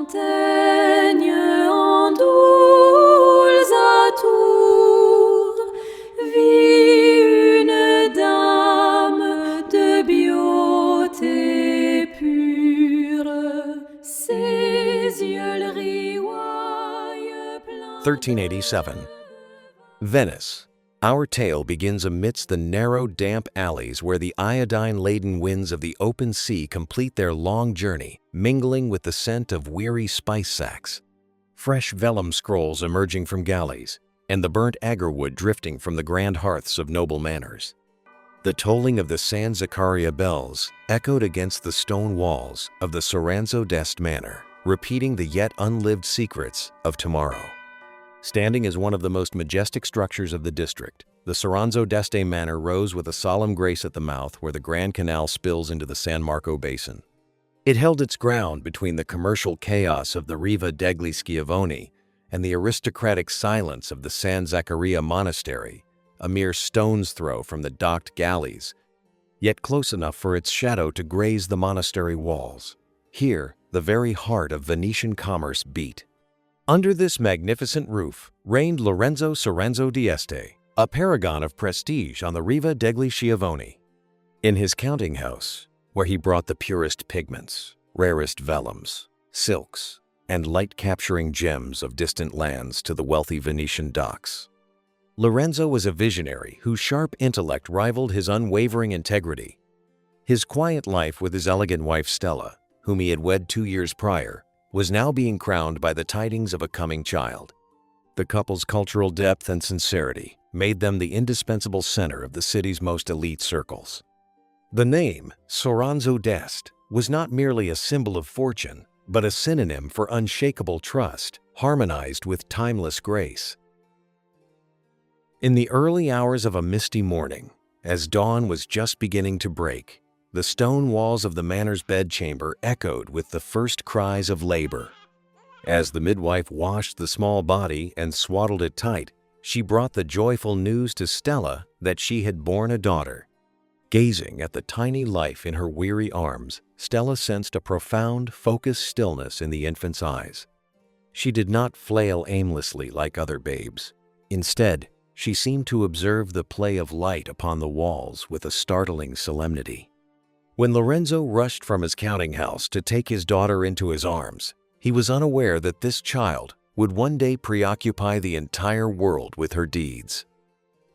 Montaigne en douls atours vit une dame de beauté pure, ses yeux riaillent pleins 1387. Venice. Our tale begins amidst the narrow, damp alleys where the iodine-laden winds of the open sea complete their long journey, mingling with the scent of weary spice sacks, fresh vellum scrolls emerging from galleys, and the burnt agarwood drifting from the grand hearths of noble manors. The tolling of the San Zaccaria bells echoed against the stone walls of the Soranzo d'Este manor, repeating the yet unlived secrets of tomorrow. Standing as one of the most majestic structures of the district, the Soranzo d'Este manor rose with a solemn grace at the mouth where the Grand Canal spills into the San Marco basin. It held its ground between the commercial chaos of the Riva degli Schiavoni and the aristocratic silence of the San Zaccaria monastery, a mere stone's throw from the docked galleys, yet close enough for its shadow to graze the monastery walls. Here, the very heart of Venetian commerce beat. Under this magnificent roof reigned Lorenzo Soranzo d'Este, a paragon of prestige on the Riva degli Schiavoni. In his counting house, where he brought the purest pigments, rarest vellums, silks, and light-capturing gems of distant lands to the wealthy Venetian docks, Lorenzo was a visionary whose sharp intellect rivaled his unwavering integrity. His quiet life with his elegant wife Stella, whom he had wed 2 years prior, was now being crowned by the tidings of a coming child. The couple's cultural depth and sincerity made them the indispensable center of the city's most elite circles. The name, Soranzo d'Este, was not merely a symbol of fortune, but a synonym for unshakable trust, harmonized with timeless grace. In the early hours of a misty morning, as dawn was just beginning to break, the stone walls of the manor's bedchamber echoed with the first cries of labor. As the midwife washed the small body and swaddled it tight, she brought the joyful news to Stella that she had borne a daughter. Gazing at the tiny life in her weary arms, Stella sensed a profound, focused stillness in the infant's eyes. She did not flail aimlessly like other babes. Instead, she seemed to observe the play of light upon the walls with a startling solemnity. When Lorenzo rushed from his counting house to take his daughter into his arms, he was unaware that this child would one day preoccupy the entire world with her deeds.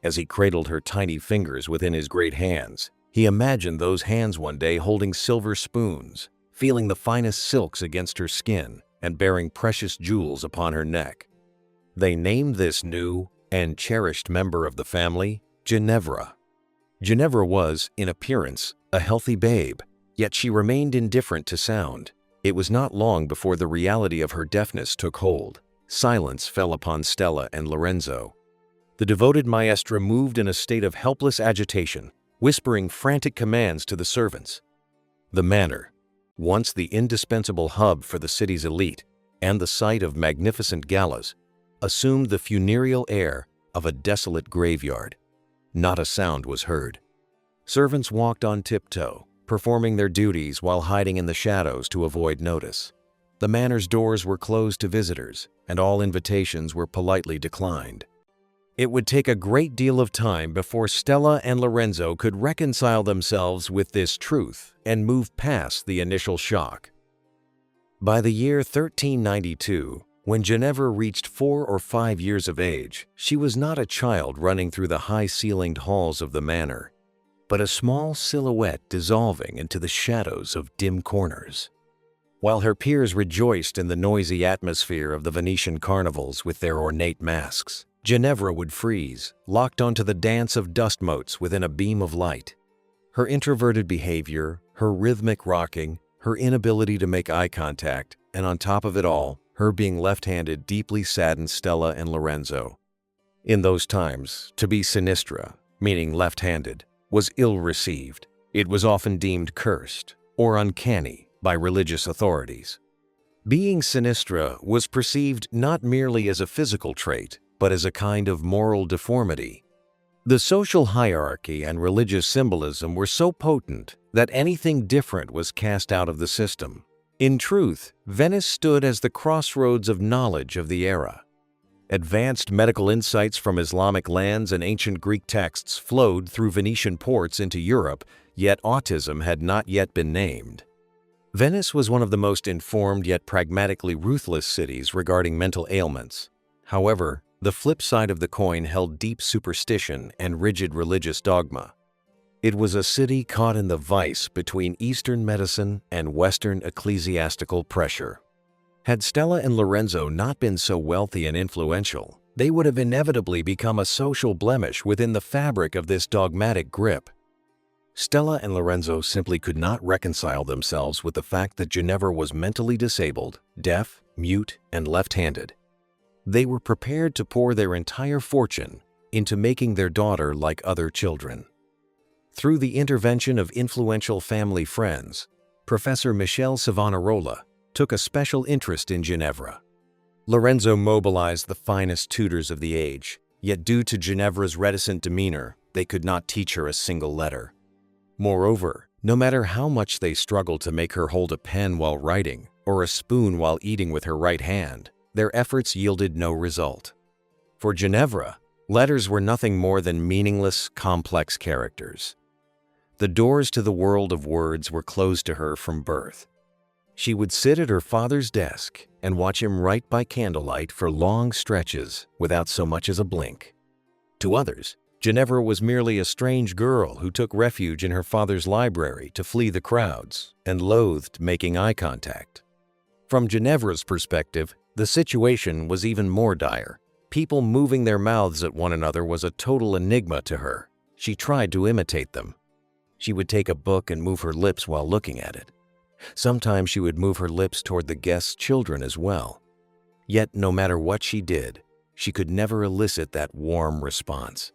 As he cradled her tiny fingers within his great hands, he imagined those hands one day holding silver spoons, feeling the finest silks against her skin, and bearing precious jewels upon her neck. They named this new and cherished member of the family Ginevra. Ginevra was, in appearance, a healthy babe, yet she remained indifferent to sound. It was not long before the reality of her deafness took hold. Silence fell upon Stella and Lorenzo. The devoted maestra moved in a state of helpless agitation, whispering frantic commands to the servants. The manor, once the indispensable hub for the city's elite and the site of magnificent galas, assumed the funereal air of a desolate graveyard. Not a sound was heard. Servants walked on tiptoe, performing their duties while hiding in the shadows to avoid notice. The manor's doors were closed to visitors, and all invitations were politely declined. It would take a great deal of time before Stella and Lorenzo could reconcile themselves with this truth and move past the initial shock. By the year 1392, when Ginevra reached 4 or 5 years of age, she was not a child running through the high-ceilinged halls of the manor, but a small silhouette dissolving into the shadows of dim corners. While her peers rejoiced in the noisy atmosphere of the Venetian carnivals with their ornate masks, Ginevra would freeze, locked onto the dance of dust motes within a beam of light. Her introverted behavior, her rhythmic rocking, her inability to make eye contact, and on top of it all, her being left-handed deeply saddened Stella and Lorenzo. In those times, to be sinistra, meaning left-handed, was ill-received. It was often deemed cursed or uncanny by religious authorities. Being sinistra was perceived not merely as a physical trait, but as a kind of moral deformity. The social hierarchy and religious symbolism were so potent that anything different was cast out of the system. In truth, Venice stood as the crossroads of knowledge of the era. Advanced medical insights from Islamic lands and ancient Greek texts flowed through Venetian ports into Europe, yet autism had not yet been named. Venice was one of the most informed yet pragmatically ruthless cities regarding mental ailments. However, the flip side of the coin held deep superstition and rigid religious dogma. It was a city caught in the vice between Eastern medicine and Western ecclesiastical pressure. Had Stella and Lorenzo not been so wealthy and influential, they would have inevitably become a social blemish within the fabric of this dogmatic grip. Stella and Lorenzo simply could not reconcile themselves with the fact that Ginevra was mentally disabled, deaf, mute, and left-handed. They were prepared to pour their entire fortune into making their daughter like other children. Through the intervention of influential family friends, Professor Michele Savonarola took a special interest in Ginevra. Lorenzo mobilized the finest tutors of the age, yet due to Ginevra's reticent demeanor, they could not teach her a single letter. Moreover, no matter how much they struggled to make her hold a pen while writing or a spoon while eating with her right hand, their efforts yielded no result. For Ginevra, letters were nothing more than meaningless, complex characters. The doors to the world of words were closed to her from birth. She would sit at her father's desk and watch him write by candlelight for long stretches without so much as a blink. To others, Ginevra was merely a strange girl who took refuge in her father's library to flee the crowds and loathed making eye contact. From Ginevra's perspective, the situation was even more dire. People moving their mouths at one another was a total enigma to her. She tried to imitate them. She would take a book and move her lips while looking at it. Sometimes she would move her lips toward the guests' children as well. Yet no matter what she did, she could never elicit that warm response.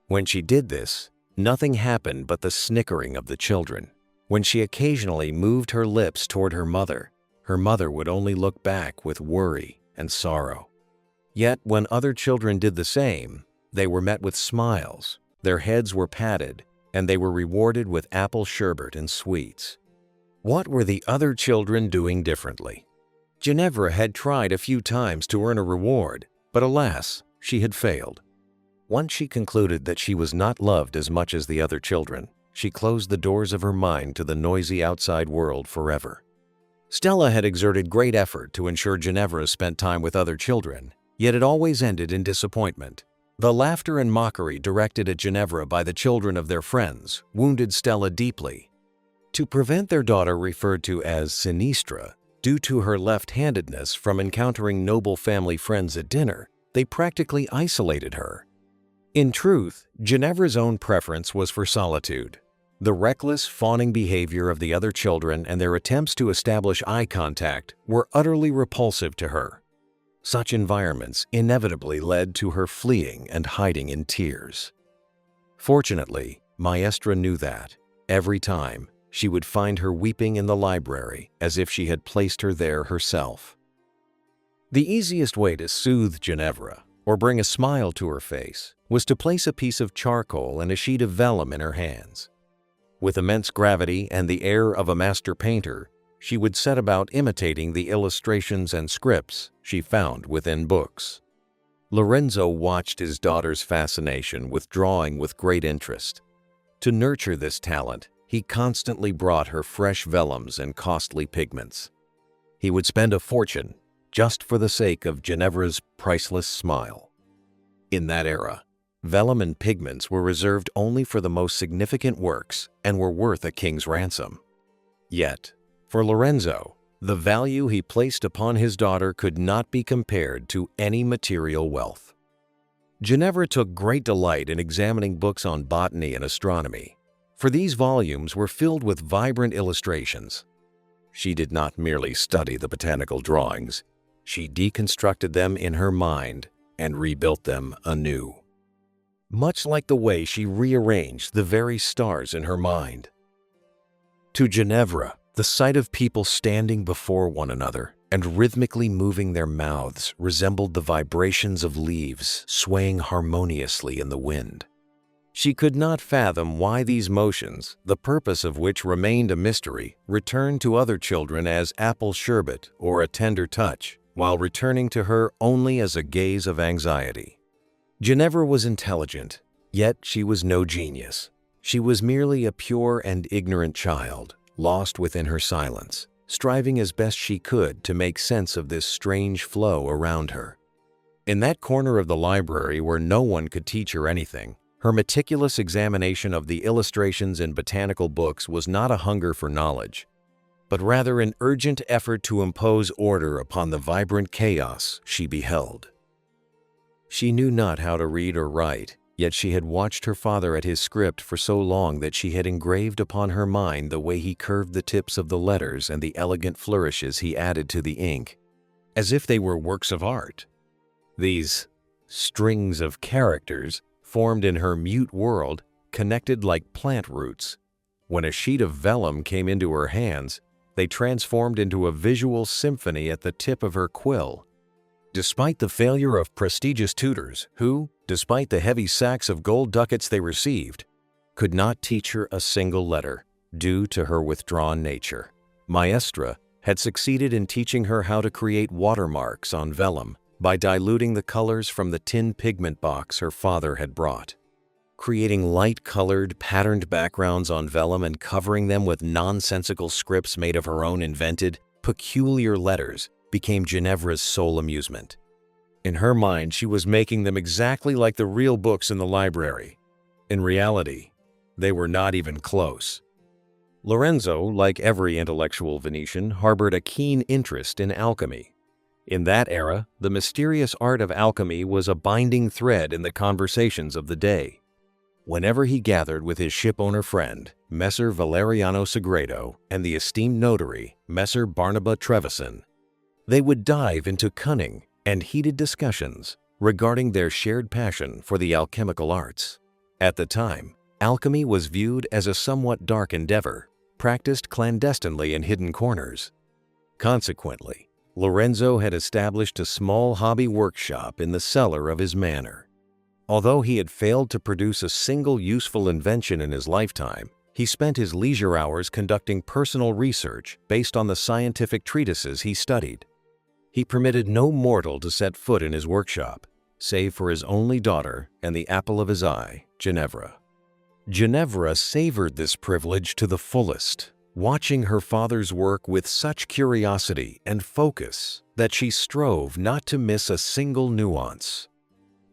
When she did this, nothing happened but the snickering of the children. When she occasionally moved her lips toward her mother would only look back with worry and sorrow. Yet when other children did the same, they were met with smiles, their heads were patted, and they were rewarded with apple sherbet and sweets. What were the other children doing differently? Ginevra had tried a few times to earn a reward, but alas, she had failed. Once she concluded that she was not loved as much as the other children, she closed the doors of her mind to the noisy outside world forever. Stella had exerted great effort to ensure Ginevra spent time with other children, yet it always ended in disappointment. The laughter and mockery directed at Ginevra by the children of their friends wounded Stella deeply. To prevent their daughter referred to as sinistra due to her left-handedness from encountering noble family friends at dinner, they practically isolated her. In truth, Ginevra's own preference was for solitude. The reckless, fawning behavior of the other children and their attempts to establish eye contact were utterly repulsive to her. Such environments inevitably led to her fleeing and hiding in tears. Fortunately, Maestra knew that, every time, she would find her weeping in the library as if she had placed her there herself. The easiest way to soothe Ginevra, or bring a smile to her face, was to place a piece of charcoal and a sheet of vellum in her hands. With immense gravity and the air of a master painter, she would set about imitating the illustrations and scripts she found within books. Lorenzo watched his daughter's fascination with drawing with great interest. To nurture this talent, he constantly brought her fresh vellums and costly pigments. He would spend a fortune just for the sake of Ginevra's priceless smile. In that era, vellum and pigments were reserved only for the most significant works and were worth a king's ransom. Yet, for Lorenzo, the value he placed upon his daughter could not be compared to any material wealth. Ginevra took great delight in examining books on botany and astronomy, for these volumes were filled with vibrant illustrations. She did not merely study the botanical drawings, she deconstructed them in her mind and rebuilt them anew. Much like the way she rearranged the very stars in her mind. To Ginevra, the sight of people standing before one another and rhythmically moving their mouths resembled the vibrations of leaves swaying harmoniously in the wind. She could not fathom why these motions, the purpose of which remained a mystery, returned to other children as apple sherbet or a tender touch, while returning to her only as a gaze of anxiety. Ginevra was intelligent, yet she was no genius. She was merely a pure and ignorant child, lost within her silence, striving as best she could to make sense of this strange flow around her. In that corner of the library where no one could teach her anything, her meticulous examination of the illustrations in botanical books was not a hunger for knowledge, but rather an urgent effort to impose order upon the vibrant chaos she beheld. She knew not how to read or write, yet she had watched her father at his script for so long that she had engraved upon her mind the way he curved the tips of the letters and the elegant flourishes he added to the ink, as if they were works of art. These strings of characters, formed in her mute world, connected like plant roots. When a sheet of vellum came into her hands, they transformed into a visual symphony at the tip of her quill. Despite the failure of prestigious tutors who, despite the heavy sacks of gold ducats they received, could not teach her a single letter, due to her withdrawn nature, Maestra had succeeded in teaching her how to create watermarks on vellum by diluting the colors from the tin pigment box her father had brought. Creating light-colored, patterned backgrounds on vellum and covering them with nonsensical scripts made of her own invented, peculiar letters became Ginevra's sole amusement. In her mind, she was making them exactly like the real books in the library. In reality, they were not even close. Lorenzo, like every intellectual Venetian, harbored a keen interest in alchemy. In that era, the mysterious art of alchemy was a binding thread in the conversations of the day. Whenever he gathered with his shipowner friend, Messer Valeriano Segredo, and the esteemed notary, Messer Barnaba Trevisan, they would dive into cunning and heated discussions regarding their shared passion for the alchemical arts. At the time, alchemy was viewed as a somewhat dark endeavor, practiced clandestinely in hidden corners. Consequently, Lorenzo had established a small hobby workshop in the cellar of his manor. Although he had failed to produce a single useful invention in his lifetime, he spent his leisure hours conducting personal research based on the scientific treatises he studied. He permitted no mortal to set foot in his workshop, save for his only daughter and the apple of his eye, Ginevra. Ginevra savored this privilege to the fullest, watching her father's work with such curiosity and focus that she strove not to miss a single nuance.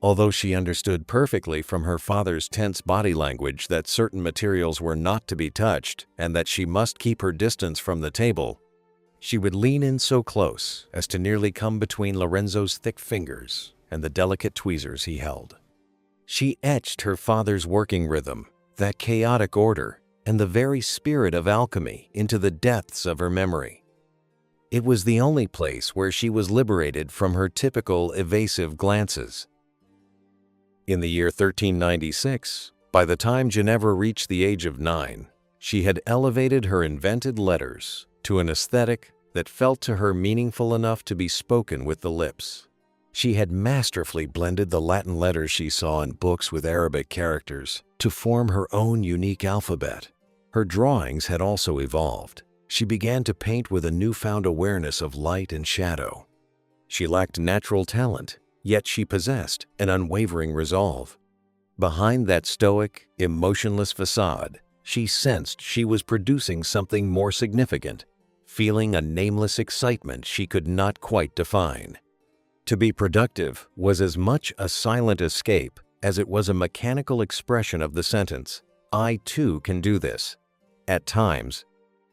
Although she understood perfectly from her father's tense body language that certain materials were not to be touched and that she must keep her distance from the table, she would lean in so close as to nearly come between Lorenzo's thick fingers and the delicate tweezers he held. She etched her father's working rhythm, that chaotic order, and the very spirit of alchemy into the depths of her memory. It was the only place where she was liberated from her typical evasive glances. In the year 1396, by the time Ginevra reached the age of 9, she had elevated her invented letters to an aesthetic that felt to her meaningful enough to be spoken with the lips. She had masterfully blended the Latin letters she saw in books with Arabic characters to form her own unique alphabet. Her drawings had also evolved. She began to paint with a newfound awareness of light and shadow. She lacked natural talent, yet she possessed an unwavering resolve. Behind that stoic, emotionless facade, she sensed she was producing something more significant, feeling a nameless excitement she could not quite define. To be productive was as much a silent escape as it was a mechanical expression of the sentence, "I too can do this." At times,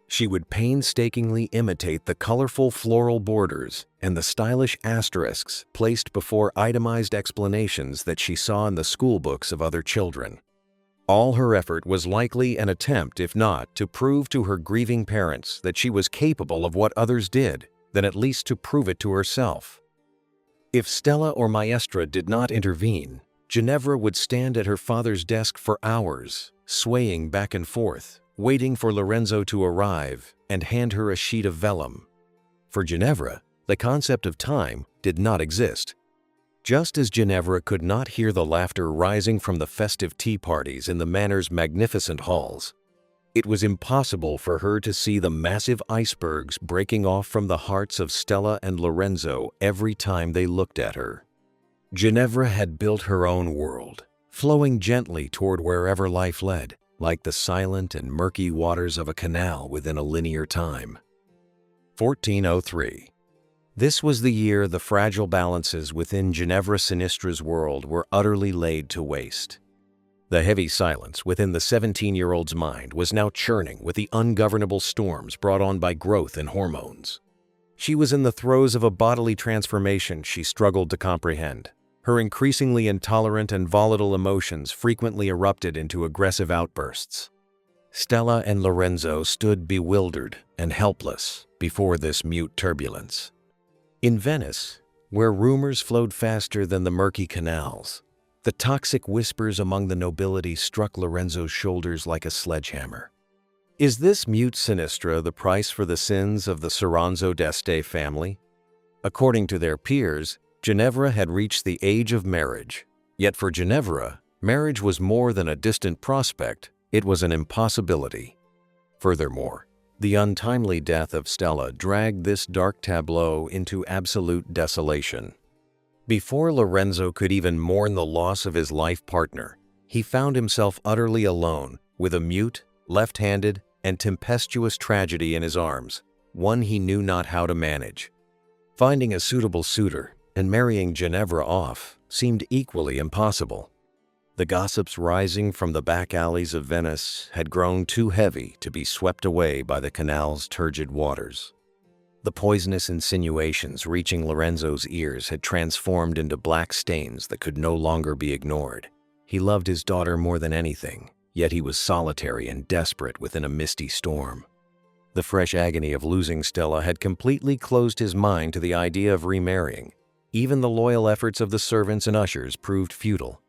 she would painstakingly imitate the colorful floral borders and the stylish asterisks placed before itemized explanations that she saw in the school books of other children. All her effort was likely an attempt, if not to prove to her grieving parents that she was capable of what others did, then at least to prove it to herself. If Stella or Maestra did not intervene, Ginevra would stand at her father's desk for hours, swaying back and forth, waiting for Lorenzo to arrive and hand her a sheet of vellum. For Ginevra, the concept of time did not exist. Just as Ginevra could not hear the laughter rising from the festive tea parties in the manor's magnificent halls, it was impossible for her to see the massive icebergs breaking off from the hearts of Stella and Lorenzo every time they looked at her. Ginevra had built her own world, flowing gently toward wherever life led, like the silent and murky waters of a canal within a linear time. 1403. This was the year the fragile balances within Ginevra Sinistra's world were utterly laid to waste. The heavy silence within the 17-year-old's mind was now churning with the ungovernable storms brought on by growth and hormones. She was in the throes of a bodily transformation she struggled to comprehend. Her increasingly intolerant and volatile emotions frequently erupted into aggressive outbursts. Stella and Lorenzo stood bewildered and helpless before this mute turbulence. In Venice, where rumors flowed faster than the murky canals, the toxic whispers among the nobility struck Lorenzo's shoulders like a sledgehammer. Is this mute Sinistra the price for the sins of the Soranzo d'Este family? According to their peers, Ginevra had reached the age of marriage. Yet for Ginevra, marriage was more than a distant prospect, it was an impossibility. Furthermore, the untimely death of Stella dragged this dark tableau into absolute desolation. Before Lorenzo could even mourn the loss of his life partner, he found himself utterly alone, with a mute, left-handed, and tempestuous tragedy in his arms, one he knew not how to manage. Finding a suitable suitor and marrying Ginevra off seemed equally impossible. The gossips rising from the back alleys of Venice had grown too heavy to be swept away by the canal's turgid waters. The poisonous insinuations reaching Lorenzo's ears had transformed into black stains that could no longer be ignored. He loved his daughter more than anything, yet he was solitary and desperate within a misty storm. The fresh agony of losing Stella had completely closed his mind to the idea of remarrying. Even the loyal efforts of the servants and ushers proved futile.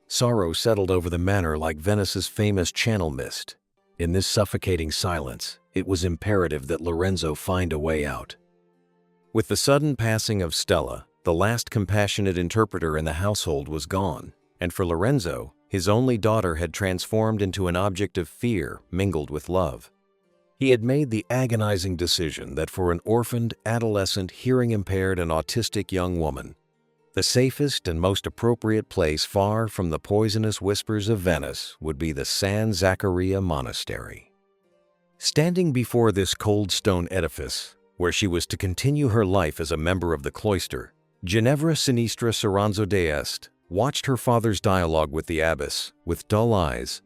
Sorrow settled over the manor like Venice's famous channel mist. In this suffocating silence, it was imperative that Lorenzo find a way out. With the sudden passing of Stella, the last compassionate interpreter in the household was gone, and for Lorenzo, his only daughter had transformed into an object of fear mingled with love. He had made the agonizing decision that for an orphaned, adolescent, hearing-impaired, and autistic young woman, the safest and most appropriate place far from the poisonous whispers of Venice would be the San Zaccaria Monastery. Standing before this cold stone edifice, where she was to continue her life as a member of the cloister, Ginevra Sinistra Soranzo d'Este watched her father's dialogue with the abbess with dull eyes,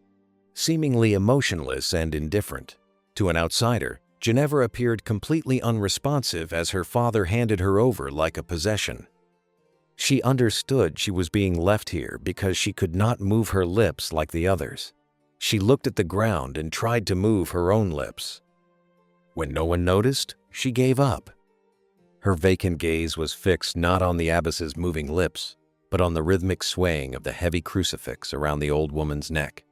seemingly emotionless and indifferent. To an outsider, Ginevra appeared completely unresponsive as her father handed her over like a possession. She understood she was being left here because she could not move her lips like the others. She looked at the ground and tried to move her own lips. When no one noticed, she gave up. Her vacant gaze was fixed not on the abbess's moving lips, but on the rhythmic swaying of the heavy crucifix around the old woman's neck.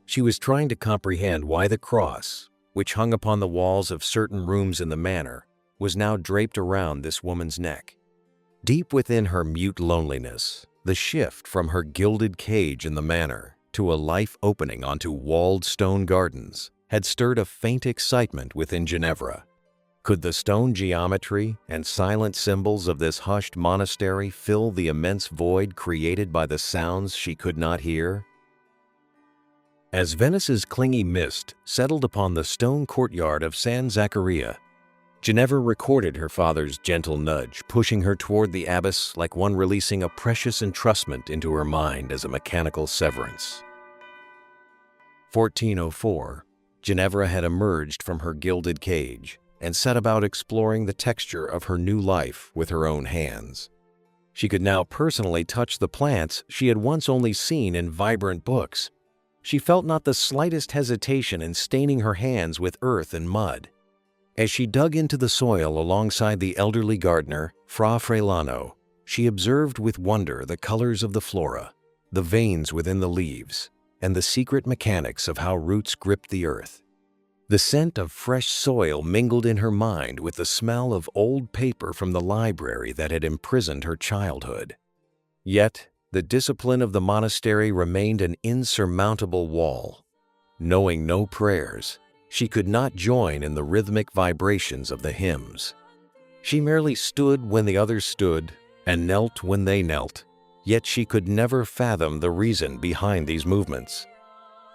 She was trying to comprehend why the cross, which hung upon the walls of certain rooms in the manor, was now draped around this woman's neck. Deep within her mute loneliness, the shift from her gilded cage in the manor to a life opening onto walled stone gardens had stirred a faint excitement within Ginevra. Could the stone geometry and silent symbols of this hushed monastery fill the immense void created by the sounds she could not hear? As Venice's clingy mist settled upon the stone courtyard of San Zaccaria, Ginevra recorded her father's gentle nudge, pushing her toward the abbess like one releasing a precious entrustment into her mind as a mechanical severance. 1404, Ginevra had emerged from her gilded cage and set about exploring the texture of her new life with her own hands. She could now personally touch the plants she had once only seen in vibrant books. She felt not the slightest hesitation in staining her hands with earth and mud. As she dug into the soil alongside the elderly gardener, Fra Frelano, she observed with wonder the colors of the flora, the veins within the leaves, and the secret mechanics of how roots gripped the earth. The scent of fresh soil mingled in her mind with the smell of old paper from the library that had imprisoned her childhood. Yet, the discipline of the monastery remained an insurmountable wall. Knowing no prayers, she could not join in the rhythmic vibrations of the hymns. She merely stood when the others stood and knelt when they knelt, yet she could never fathom the reason behind these movements.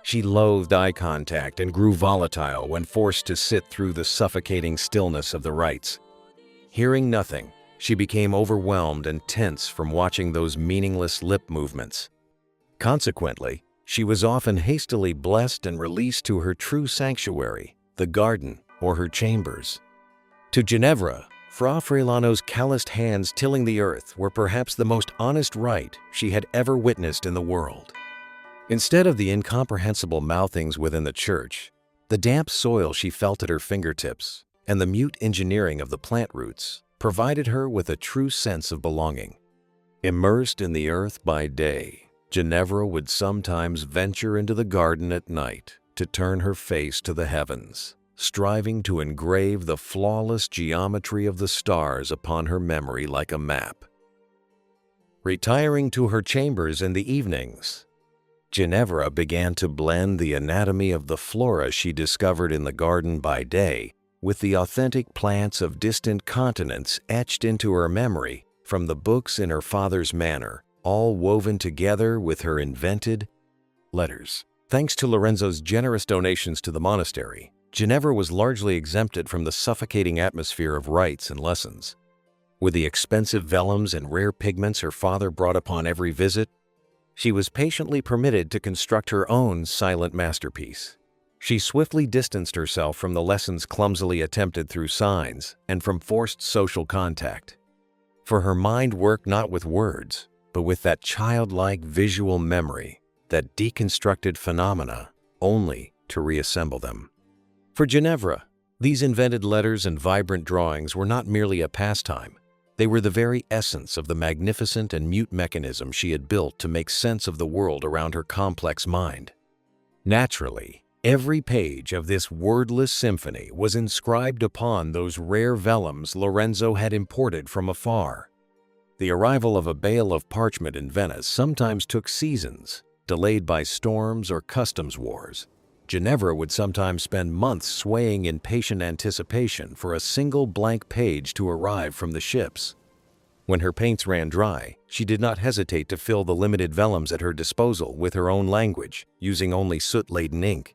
She loathed eye contact and grew volatile when forced to sit through the suffocating stillness of the rites. Hearing nothing, she became overwhelmed and tense from watching those meaningless lip movements. Consequently, she was often hastily blessed and released to her true sanctuary, the garden or her chambers. To Ginevra, Fra Frelano's calloused hands tilling the earth were perhaps the most honest rite she had ever witnessed in the world. Instead of the incomprehensible mouthings within the church, the damp soil she felt at her fingertips and the mute engineering of the plant roots provided her with a true sense of belonging. Immersed in the earth by day, Ginevra would sometimes venture into the garden at night to turn her face to the heavens, striving to engrave the flawless geometry of the stars upon her memory like a map. Retiring to her chambers in the evenings, Ginevra began to blend the anatomy of the flora she discovered in the garden by day with the authentic plants of distant continents etched into her memory from the books in her father's manor, all woven together with her invented letters. Thanks to Lorenzo's generous donations to the monastery, Ginevra was largely exempted from the suffocating atmosphere of rites and lessons. With the expensive vellums and rare pigments her father brought upon every visit, she was patiently permitted to construct her own silent masterpiece. She swiftly distanced herself from the lessons clumsily attempted through signs and from forced social contact. For her mind worked not with words, but with that childlike visual memory that deconstructed phenomena only to reassemble them. For Ginevra, these invented letters and vibrant drawings were not merely a pastime. They were the very essence of the magnificent and mute mechanism she had built to make sense of the world around her complex mind. Naturally, every page of this wordless symphony was inscribed upon those rare vellums Lorenzo had imported from afar. The arrival of a bale of parchment in Venice sometimes took seasons, delayed by storms or customs wars. Ginevra would sometimes spend months swaying in patient anticipation for a single blank page to arrive from the ships. When her paints ran dry, she did not hesitate to fill the limited vellums at her disposal with her own language, using only soot-laden ink.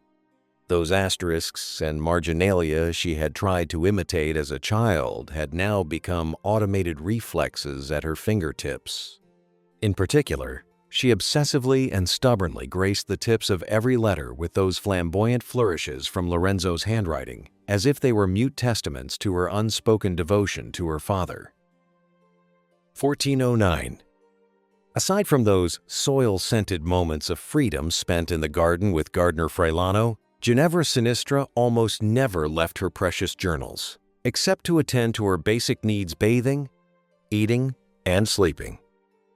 Those asterisks and marginalia she had tried to imitate as a child had now become automated reflexes at her fingertips. In particular, she obsessively and stubbornly graced the tips of every letter with those flamboyant flourishes from Lorenzo's handwriting, as if they were mute testaments to her unspoken devotion to her father. 1409. Aside from those soil-scented moments of freedom spent in the garden with Gardener Frelano, Ginevra Sinistra almost never left her precious journals, except to attend to her basic needs: bathing, eating, and sleeping.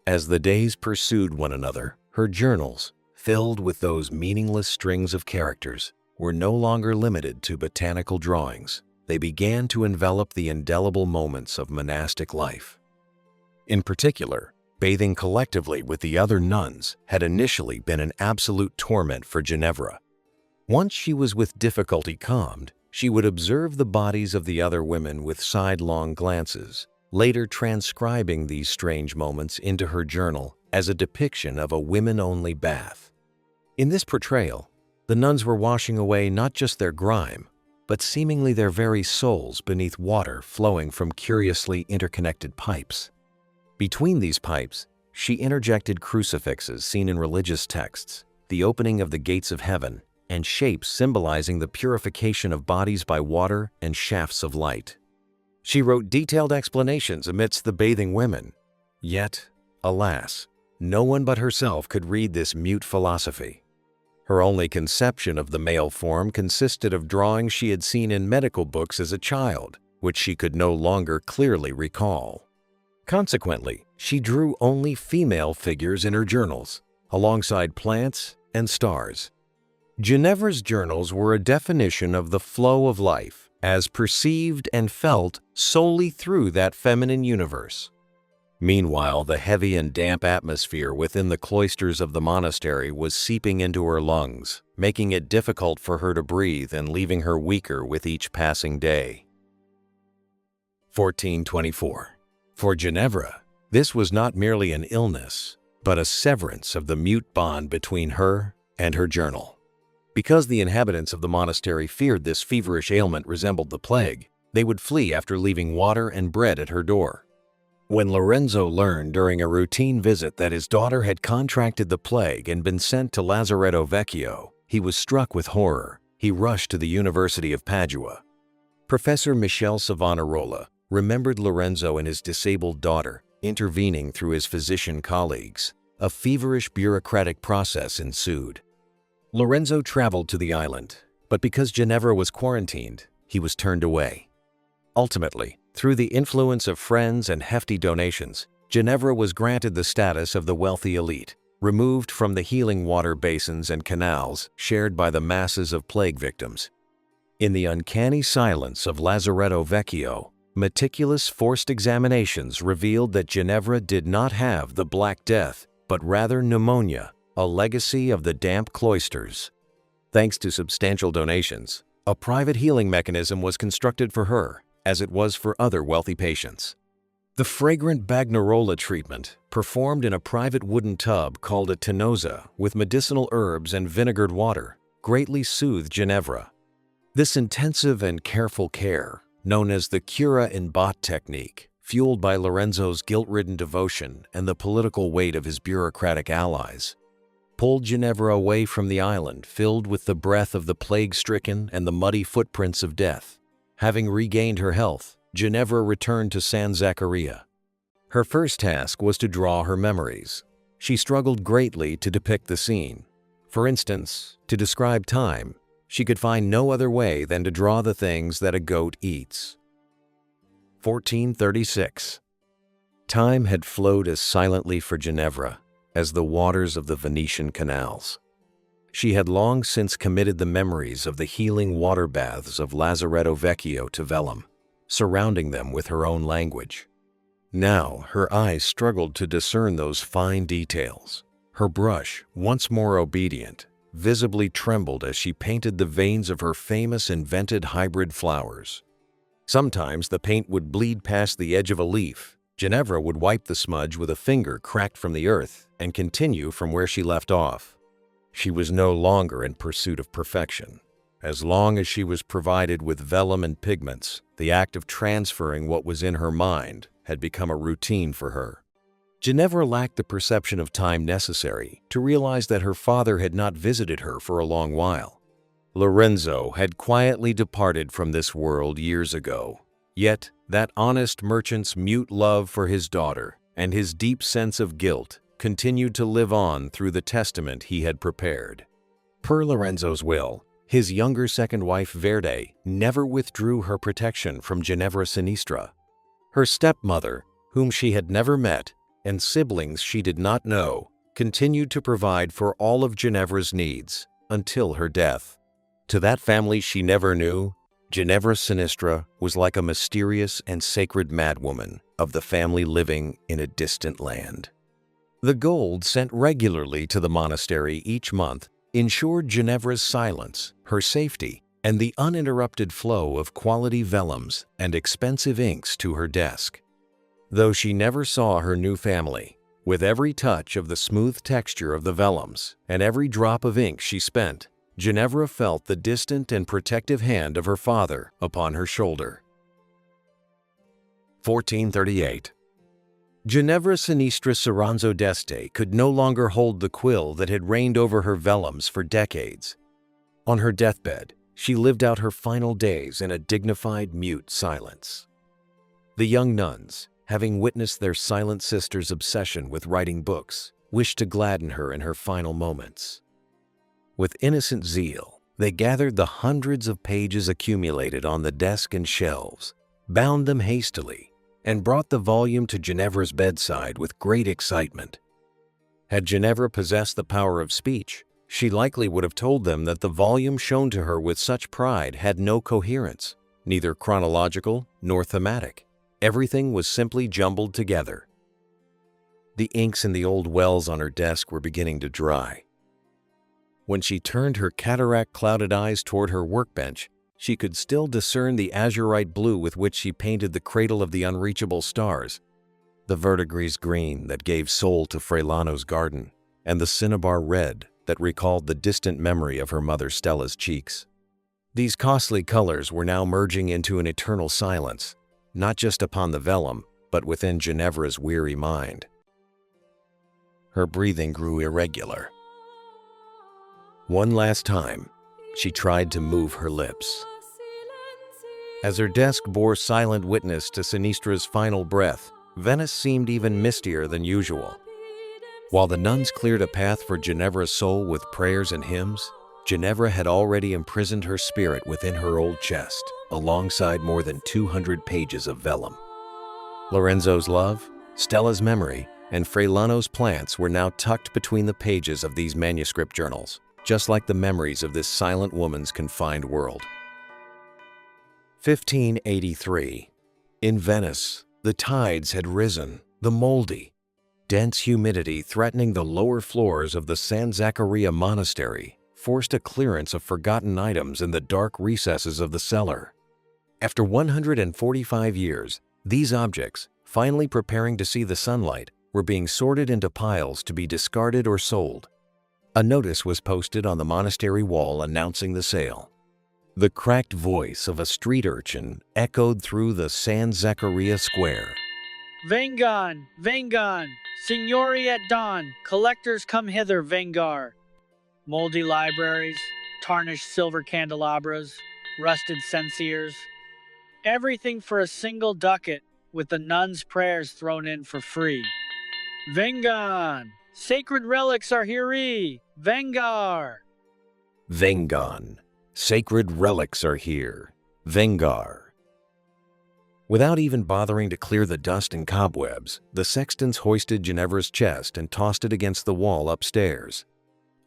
As the days pursued one another, her journals, filled with those meaningless strings of characters, were no longer limited to botanical drawings. They began to envelop the indelible moments of monastic life. In particular, bathing collectively with the other nuns had initially been an absolute torment for Ginevra. Once she was with difficulty calmed, she would observe the bodies of the other women with sidelong glances, later transcribing these strange moments into her journal as a depiction of a women-only bath. In this portrayal, the nuns were washing away not just their grime, but seemingly their very souls beneath water flowing from curiously interconnected pipes. Between these pipes, she interjected crucifixes seen in religious texts, the opening of the gates of heaven, and shapes symbolizing the purification of bodies by water and shafts of light. She wrote detailed explanations amidst the bathing women. Yet, alas, no one but herself could read this mute philosophy. Her only conception of the male form consisted of drawings she had seen in medical books as a child, which she could no longer clearly recall. Consequently, she drew only female figures in her journals, alongside plants and stars. Ginevra's journals were a definition of the flow of life, as perceived and felt solely through that feminine universe. Meanwhile, the heavy and damp atmosphere within the cloisters of the monastery was seeping into her lungs, making it difficult for her to breathe and leaving her weaker with each passing day. 1424. For Ginevra, this was not merely an illness, but a severance of the mute bond between her and her journal. Because the inhabitants of the monastery feared this feverish ailment resembled the plague, they would flee after leaving water and bread at her door. When Lorenzo learned during a routine visit that his daughter had contracted the plague and been sent to Lazaretto Vecchio, he was struck with horror. He rushed to the University of Padua. Professor Michele Savonarola remembered Lorenzo and his disabled daughter, intervening through his physician colleagues. A feverish bureaucratic process ensued. Lorenzo traveled to the island, but because Ginevra was quarantined, he was turned away. Ultimately, through the influence of friends and hefty donations, Ginevra was granted the status of the wealthy elite, removed from the healing water basins and canals shared by the masses of plague victims. In the uncanny silence of Lazaretto Vecchio, meticulous forced examinations revealed that Ginevra did not have the Black Death, but rather pneumonia, a legacy of the damp cloisters. Thanks to substantial donations, a private healing mechanism was constructed for her, as it was for other wealthy patients. The fragrant Bagnarola treatment, performed in a private wooden tub called a tenosa with medicinal herbs and vinegared water, greatly soothed Ginevra. This intensive and careful care, known as the cura in botte technique, fueled by Lorenzo's guilt-ridden devotion and the political weight of his bureaucratic allies, pulled Ginevra away from the island filled with the breath of the plague-stricken and the muddy footprints of death. Having regained her health, Ginevra returned to San Zaccaria. Her first task was to draw her memories. She struggled greatly to depict the scene. For instance, to describe time, she could find no other way than to draw the things that a goat eats. 1436. Time had flowed as silently for Ginevra as the waters of the Venetian canals. She had long since committed the memories of the healing water baths of Lazaretto Vecchio to vellum, surrounding them with her own language. Now her eyes struggled to discern those fine details. Her brush, once more obedient, visibly trembled as she painted the veins of her famous invented hybrid flowers. Sometimes the paint would bleed past the edge of a leaf. Ginevra would wipe the smudge with a finger cracked from the earth and continue from where she left off. She was no longer in pursuit of perfection. As long as she was provided with vellum and pigments, the act of transferring what was in her mind had become a routine for her. Ginevra lacked the perception of time necessary to realize that her father had not visited her for a long while. Lorenzo had quietly departed from this world years ago. Yet, that honest merchant's mute love for his daughter and his deep sense of guilt continued to live on through the testament he had prepared. Per Lorenzo's will, his younger second wife Verde never withdrew her protection from Ginevra Sinistra. Her stepmother, whom she had never met, and siblings she did not know, continued to provide for all of Ginevra's needs until her death. To that family she never knew, Ginevra Sinistra was like a mysterious and sacred madwoman of the family living in a distant land. The gold sent regularly to the monastery each month ensured Ginevra's silence, her safety, and the uninterrupted flow of quality vellums and expensive inks to her desk. Though she never saw her new family, with every touch of the smooth texture of the vellums and every drop of ink she spent, Ginevra felt the distant and protective hand of her father upon her shoulder. 1438. Ginevra Sinistra Soranzo d'Este could no longer hold the quill that had reigned over her vellums for decades. On her deathbed, she lived out her final days in a dignified, mute silence. The young nuns, having witnessed their silent sister's obsession with writing books, wished to gladden her in her final moments. With innocent zeal, they gathered the hundreds of pages accumulated on the desk and shelves, bound them hastily, and brought the volume to Ginevra's bedside with great excitement. Had Ginevra possessed the power of speech, she likely would have told them that the volume shown to her with such pride had no coherence, neither chronological nor thematic. Everything was simply jumbled together. The inks in the old wells on her desk were beginning to dry. When she turned her cataract-clouded eyes toward her workbench, she could still discern the azurite blue with which she painted the cradle of the unreachable stars, the verdigris green that gave soul to Freilano's garden, and the cinnabar red that recalled the distant memory of her mother Stella's cheeks. These costly colors were now merging into an eternal silence, not just upon the vellum, but within Ginevra's weary mind. Her breathing grew irregular. One last time, she tried to move her lips. As her desk bore silent witness to Sinistra's final breath, Venice seemed even mistier than usual. While the nuns cleared a path for Ginevra's soul with prayers and hymns, Ginevra had already imprisoned her spirit within her old chest, alongside more than 200 pages of vellum. Lorenzo's love, Stella's memory, and Freilano's plants were now tucked between the pages of these manuscript journals, just like the memories of this silent woman's confined world. 1583. In Venice, the tides had risen, the moldy, dense humidity threatening the lower floors of the San Zaccaria monastery forced a clearance of forgotten items in the dark recesses of the cellar. After 145 years, these objects, finally preparing to see the sunlight, were being sorted into piles to be discarded or sold. A notice was posted on the monastery wall announcing the sale. The cracked voice of a street urchin echoed through the San Zaccaria square. Vengan, vengan, signori at dawn, collectors come hither, vengar. Moldy libraries, tarnished silver candelabras, rusted censers. Everything for a single ducat, with the nuns' prayers thrown in for free. Vengan! Sacred relics are here! Vengar! Vengan. Sacred relics are here. Vengar. Without even bothering to clear the dust and cobwebs, the sextons hoisted Ginevra's chest and tossed it against the wall upstairs,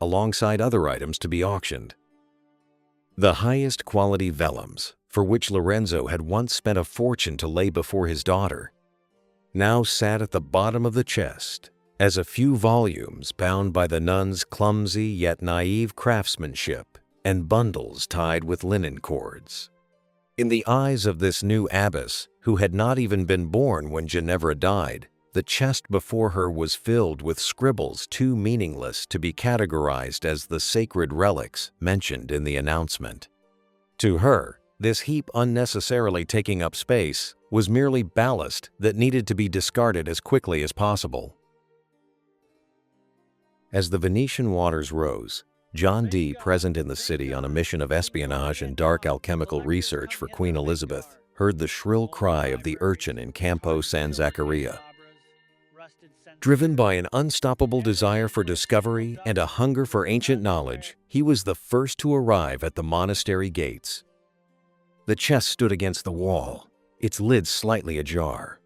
alongside other items to be auctioned. The highest quality vellums, for which Lorenzo had once spent a fortune to lay before his daughter, now sat at the bottom of the chest as a few volumes bound by the nuns' clumsy yet naive craftsmanship and bundles tied with linen cords. In the eyes of this new abbess, who had not even been born when Ginevra died, the chest before her was filled with scribbles too meaningless to be categorized as the sacred relics mentioned in the announcement. To her, this heap unnecessarily taking up space was merely ballast that needed to be discarded as quickly as possible. As the Venetian waters rose, John Dee, present in the city on a mission of espionage and dark alchemical research for Queen Elizabeth, heard the shrill cry of the urchin in Campo San Zaccaria. Driven by an unstoppable desire for discovery and a hunger for ancient knowledge, he was the first to arrive at the monastery gates. The chest stood against the wall, its lid slightly ajar.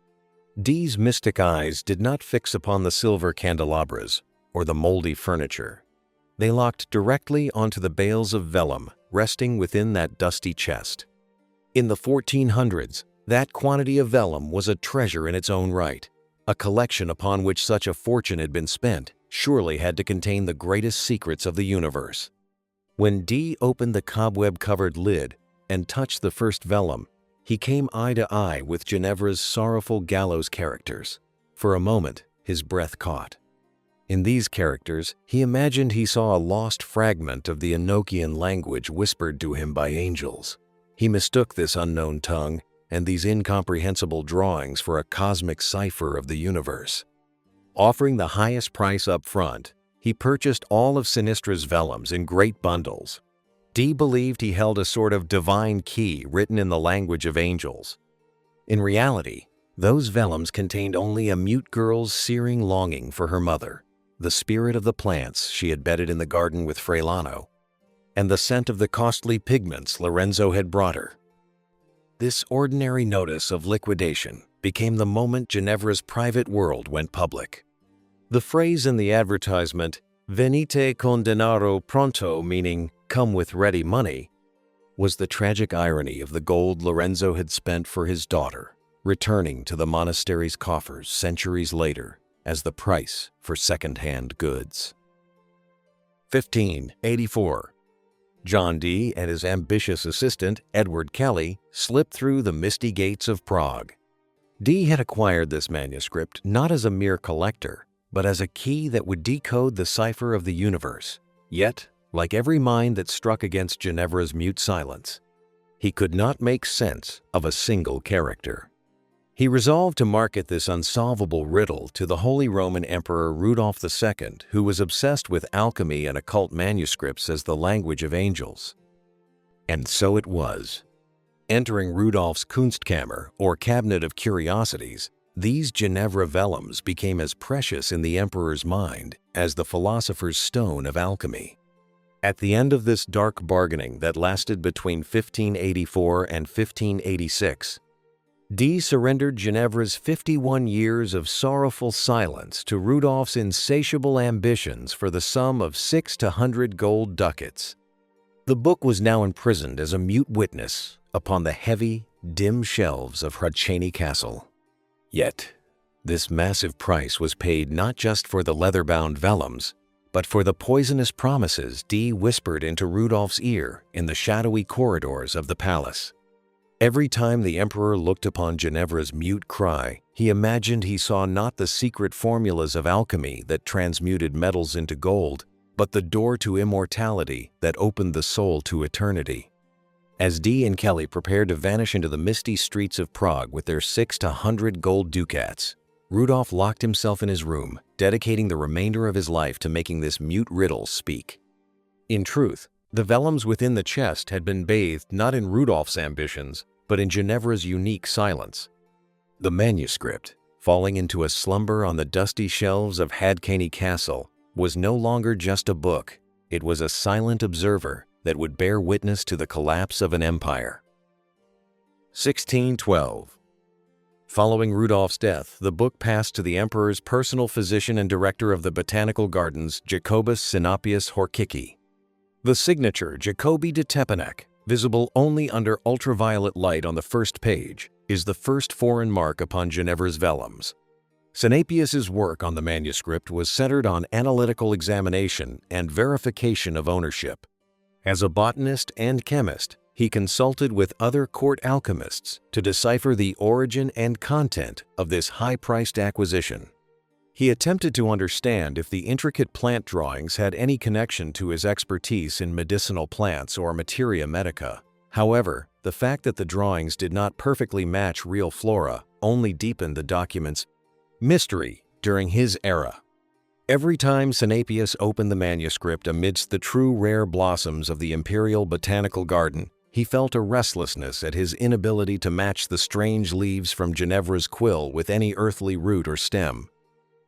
Dee's mystic eyes did not fix upon the silver candelabras or the moldy furniture. They locked directly onto the bales of vellum resting within that dusty chest. In the 1400s, that quantity of vellum was a treasure in its own right. A collection upon which such a fortune had been spent surely had to contain the greatest secrets of the universe. When Dee opened the cobweb-covered lid and touched the first vellum, he came eye to eye with Ginevra's sorrowful gallows characters. For a moment, his breath caught. In these characters, he imagined he saw a lost fragment of the Enochian language whispered to him by angels. He mistook this unknown tongue and these incomprehensible drawings for a cosmic cipher of the universe. Offering the highest price up front, he purchased all of Sinistra's vellums in great bundles. Dee believed he held a sort of divine key written in the language of angels. In reality, those vellums contained only a mute girl's searing longing for her mother, the spirit of the plants she had bedded in the garden with Freilano, and the scent of the costly pigments Lorenzo had brought her. This ordinary notice of liquidation became the moment Ginevra's private world went public. The phrase in the advertisement, "Venite con denaro pronto," meaning "come with ready money," was the tragic irony of the gold Lorenzo had spent for his daughter, returning to the monastery's coffers centuries later as the price for second-hand goods. 1584. John Dee and his ambitious assistant, Edward Kelly, slipped through the misty gates of Prague. Dee had acquired this manuscript not as a mere collector, but as a key that would decode the cipher of the universe. Yet, like every mind that struck against Ginevra's mute silence, he could not make sense of a single character. He resolved to market this unsolvable riddle to the Holy Roman Emperor Rudolph II, who was obsessed with alchemy and occult manuscripts as the language of angels. And so it was. Entering Rudolph's Kunstkammer, or Cabinet of Curiosities, these Ginevra vellums became as precious in the emperor's mind as the philosopher's stone of alchemy. At the end of this dark bargaining that lasted between 1584 and 1586, Dee surrendered Ginevra's 51 years of sorrowful silence to Rudolph's insatiable ambitions for the sum of 600 gold ducats. The book was now imprisoned as a mute witness upon the heavy, dim shelves of Hradčany Castle. Yet, this massive price was paid not just for the leather-bound vellums, but for the poisonous promises Dee whispered into Rudolph's ear in the shadowy corridors of the palace. Every time the emperor looked upon Ginevra's mute cry, he imagined he saw not the secret formulas of alchemy that transmuted metals into gold, but the door to immortality that opened the soul to eternity. As Dee and Kelly prepared to vanish into the misty streets of Prague with their 600 gold ducats, Rudolph locked himself in his room, dedicating the remainder of his life to making this mute riddle speak. In truth, the vellums within the chest had been bathed not in Rudolph's ambitions, but in Ginevra's unique silence. The manuscript, falling into a slumber on the dusty shelves of Hradčany Castle, was no longer just a book. It was a silent observer that would bear witness to the collapse of an empire. 1612. Following Rudolph's death, the book passed to the emperor's personal physician and director of the botanical gardens, Jacobus Sinapius Horkicki. The signature Jacobi de Tepanek, visible only under ultraviolet light on the first page, is the first foreign mark upon Ginevra's vellums. Sinapius's work on the manuscript was centered on analytical examination and verification of ownership. As a botanist and chemist, he consulted with other court alchemists to decipher the origin and content of this high-priced acquisition. He attempted to understand if the intricate plant drawings had any connection to his expertise in medicinal plants or materia medica. However, the fact that the drawings did not perfectly match real flora only deepened the document's mystery during his era. Every time Sinapius opened the manuscript amidst the true rare blossoms of the Imperial Botanical Garden, he felt a restlessness at his inability to match the strange leaves from Ginevra's quill with any earthly root or stem.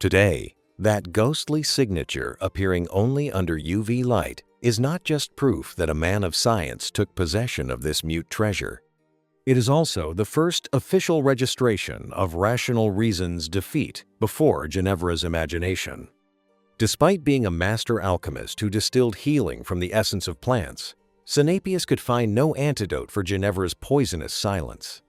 Today, that ghostly signature appearing only under UV light is not just proof that a man of science took possession of this mute treasure. It is also the first official registration of rational reason's defeat before Ginevra's imagination. Despite being a master alchemist who distilled healing from the essence of plants, Sinapius could find no antidote for Ginevra's poisonous silence.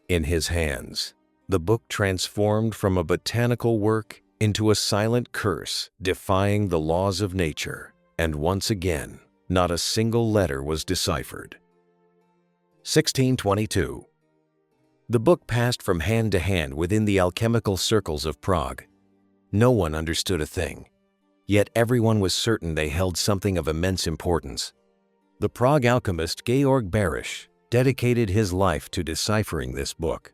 In his hands, the book transformed from a botanical work into a silent curse defying the laws of nature, and once again, not a single letter was deciphered. 1622. The book passed from hand to hand within the alchemical circles of Prague. No one understood a thing, yet everyone was certain they held something of immense importance. The Prague alchemist Georg Barisch dedicated his life to deciphering this book.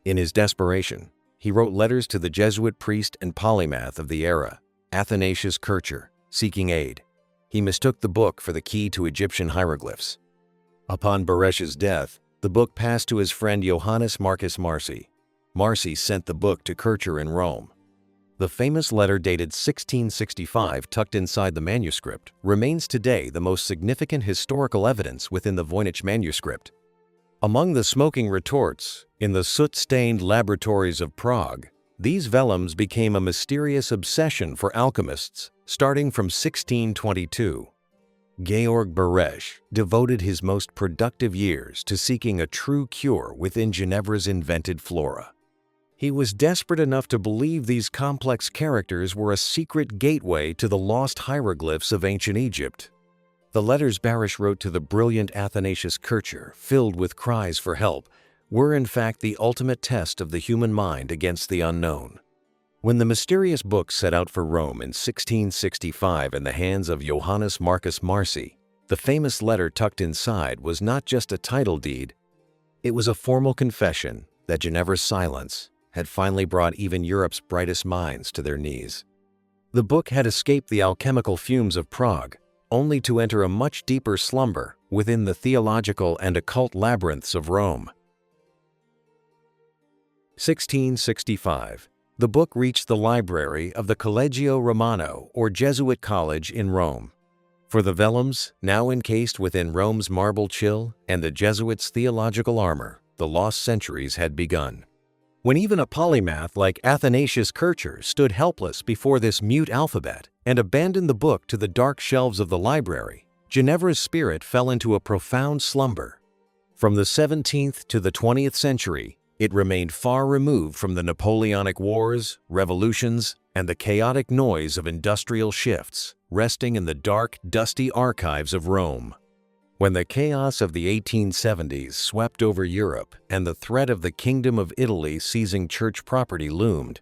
In his desperation, he wrote letters to the Jesuit priest and polymath of the era, Athanasius Kircher, seeking aid. He mistook the book for the key to Egyptian hieroglyphs. Upon Barisch's death, the book passed to his friend Johannes Marcus Marci. Marci sent the book to Kircher in Rome. The famous letter dated 1665 tucked inside the manuscript remains today the most significant historical evidence within the Voynich Manuscript. Among the smoking retorts in the soot-stained laboratories of Prague, these vellums became a mysterious obsession for alchemists starting from 1622. Georg Barisch devoted his most productive years to seeking a true cure within Ginevra's invented flora. He was desperate enough to believe these complex characters were a secret gateway to the lost hieroglyphs of ancient Egypt. The letters Barish wrote to the brilliant Athanasius Kircher, filled with cries for help, were in fact the ultimate test of the human mind against the unknown. When the mysterious book set out for Rome in 1665 in the hands of Johannes Marcus Marci, the famous letter tucked inside was not just a title deed, it was a formal confession that Ginevra's silence had finally brought even Europe's brightest minds to their knees. The book had escaped the alchemical fumes of Prague, only to enter a much deeper slumber within the theological and occult labyrinths of Rome. 1665. The book reached the library of the Collegio Romano, or Jesuit College in Rome. For the vellums, now encased within Rome's marble chill and the Jesuits' theological armor, the lost centuries had begun. When even a polymath like Athanasius Kircher stood helpless before this mute alphabet and abandoned the book to the dark shelves of the library, Ginevra's spirit fell into a profound slumber. From the 17th to the 20th century, it remained far removed from the Napoleonic Wars, revolutions, and the chaotic noise of industrial shifts, resting in the dark, dusty archives of Rome. When the chaos of the 1870s swept over Europe and the threat of the Kingdom of Italy seizing church property loomed,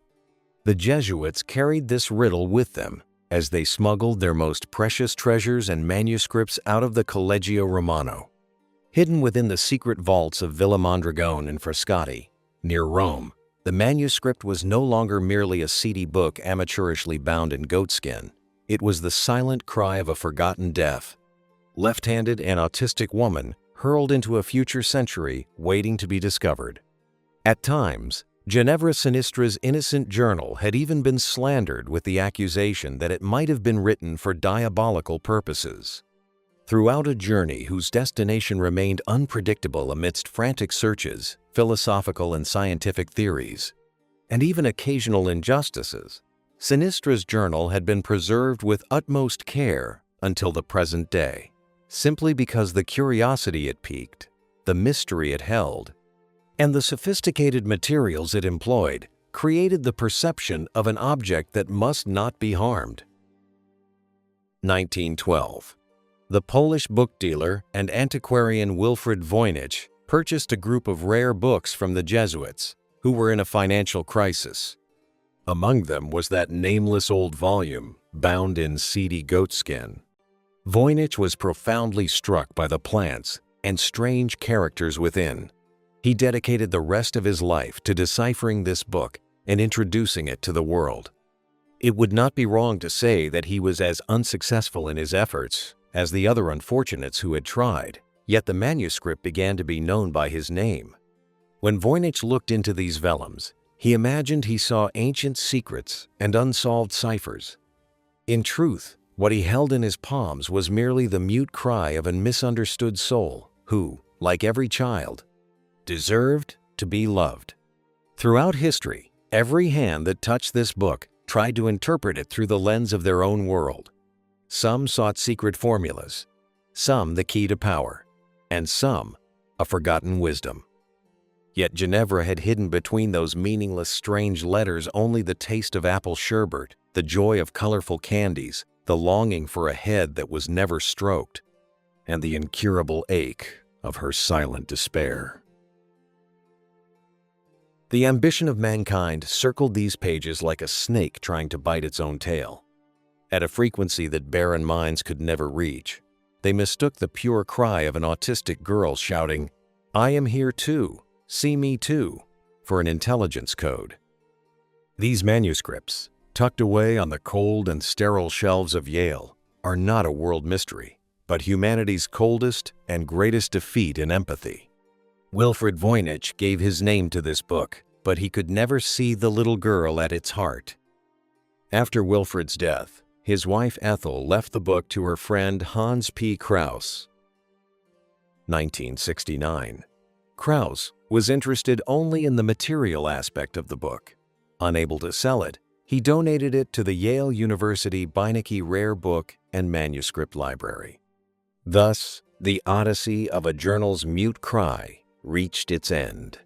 the Jesuits carried this riddle with them as they smuggled their most precious treasures and manuscripts out of the Collegio Romano. Hidden within the secret vaults of Villa Mondragone in Frascati, near Rome, the manuscript was no longer merely a seedy book amateurishly bound in goatskin. It was the silent cry of a forgotten deaf, left-handed and autistic woman hurled into a future century waiting to be discovered. At times, Ginevra Sinistra's innocent journal had even been slandered with the accusation that it might have been written for diabolical purposes. Throughout a journey whose destination remained unpredictable amidst frantic searches, philosophical and scientific theories, and even occasional injustices, Sinistra's journal had been preserved with utmost care until the present day, simply because the curiosity it piqued, the mystery it held, and the sophisticated materials it employed created the perception of an object that must not be harmed. 1912. The Polish book dealer and antiquarian Wilfrid Voynich purchased a group of rare books from the Jesuits, who were in a financial crisis. Among them was that nameless old volume, bound in seedy goatskin. Voynich was profoundly struck by the plants and strange characters within. He dedicated the rest of his life to deciphering this book and introducing it to the world. It would not be wrong to say that he was as unsuccessful in his efforts as the other unfortunates who had tried, yet the manuscript began to be known by his name. When Voynich looked into these vellums, he imagined he saw ancient secrets and unsolved ciphers. In truth, what he held in his palms was merely the mute cry of a misunderstood soul who, like every child, deserved to be loved. Throughout history, every hand that touched this book tried to interpret it through the lens of their own world. Some sought secret formulas, some the key to power, and some a forgotten wisdom. Yet Ginevra had hidden between those meaningless, strange letters only the taste of apple sherbet, the joy of colorful candies, the longing for a head that was never stroked, and the incurable ache of her silent despair. The ambition of mankind circled these pages like a snake trying to bite its own tail. At a frequency that barren minds could never reach, they mistook the pure cry of an autistic girl shouting, "I am here too, see me too," for an intelligence code. These manuscripts, tucked away on the cold and sterile shelves of Yale, are not a world mystery, but humanity's coldest and greatest defeat in empathy. Wilfrid Voynich gave his name to this book, but he could never see the little girl at its heart. After Wilfrid's death, his wife Ethel left the book to her friend Hans P. Krauss. 1969. Krauss was interested only in the material aspect of the book. Unable to sell it, he donated it to the Yale University Beinecke Rare Book and Manuscript Library. Thus, the odyssey of a journal's mute cry reached its end.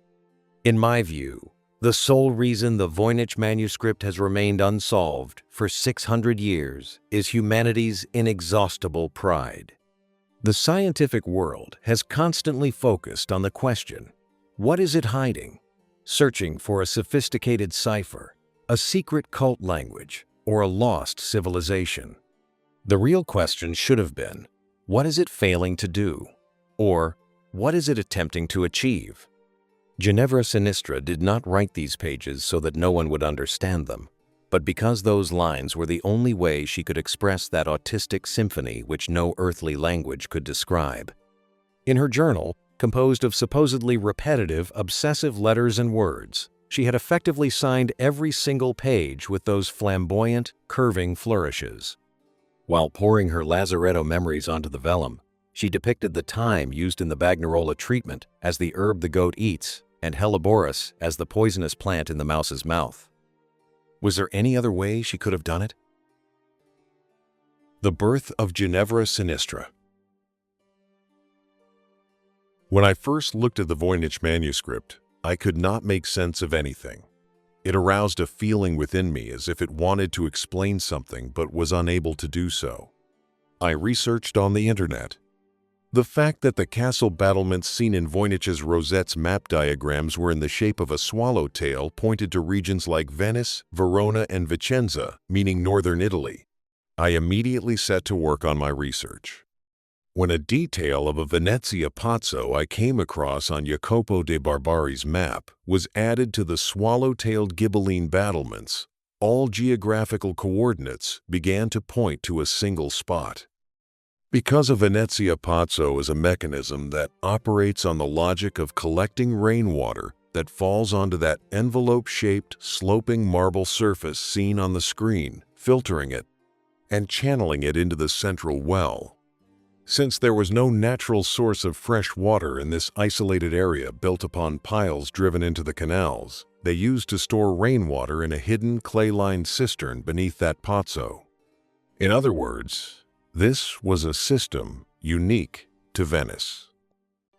In my view, The sole reason the Voynich Manuscript has remained unsolved for 600 years is humanity's inexhaustible pride. The scientific world has constantly focused on the question, what is it hiding? Searching for a sophisticated cipher, a secret cult language, or a lost civilization. The real question should have been, what is it failing to do? Or, what is it attempting to achieve? Ginevra Sinistra did not write these pages so that no one would understand them, but because those lines were the only way she could express that autistic symphony which no earthly language could describe. In her journal, composed of supposedly repetitive, obsessive letters and words, she had effectively signed every single page with those flamboyant, curving flourishes. While pouring her lazaretto memories onto the vellum, she depicted the thyme used in the Bagnarola treatment as the herb the goat eats, and Helleborus as the poisonous plant in the mouse's mouth. Was there any other way she could have done it? The birth of Ginevra Sinistra. When I first looked at the Voynich Manuscript, I could not make sense of anything. It aroused a feeling within me as if it wanted to explain something but was unable to do so. I researched on the internet. The fact that the castle battlements seen in Voynich's Rosette's map diagrams were in the shape of a swallowtail pointed to regions like Venice, Verona, and Vicenza, meaning northern Italy. I immediately set to work on my research. When a detail of a Venezia Pozzo I came across on Jacopo de Barbari's map was added to the swallow-tailed Ghibelline battlements, all geographical coordinates began to point to a single spot. Because a Venezia Pozzo is a mechanism that operates on the logic of collecting rainwater that falls onto that envelope-shaped, sloping marble surface seen on the screen, filtering it, and channeling it into the central well. Since there was no natural source of fresh water in this isolated area built upon piles driven into the canals, they used to store rainwater in a hidden clay-lined cistern beneath that pozzo. In other words, this was a system unique to Venice.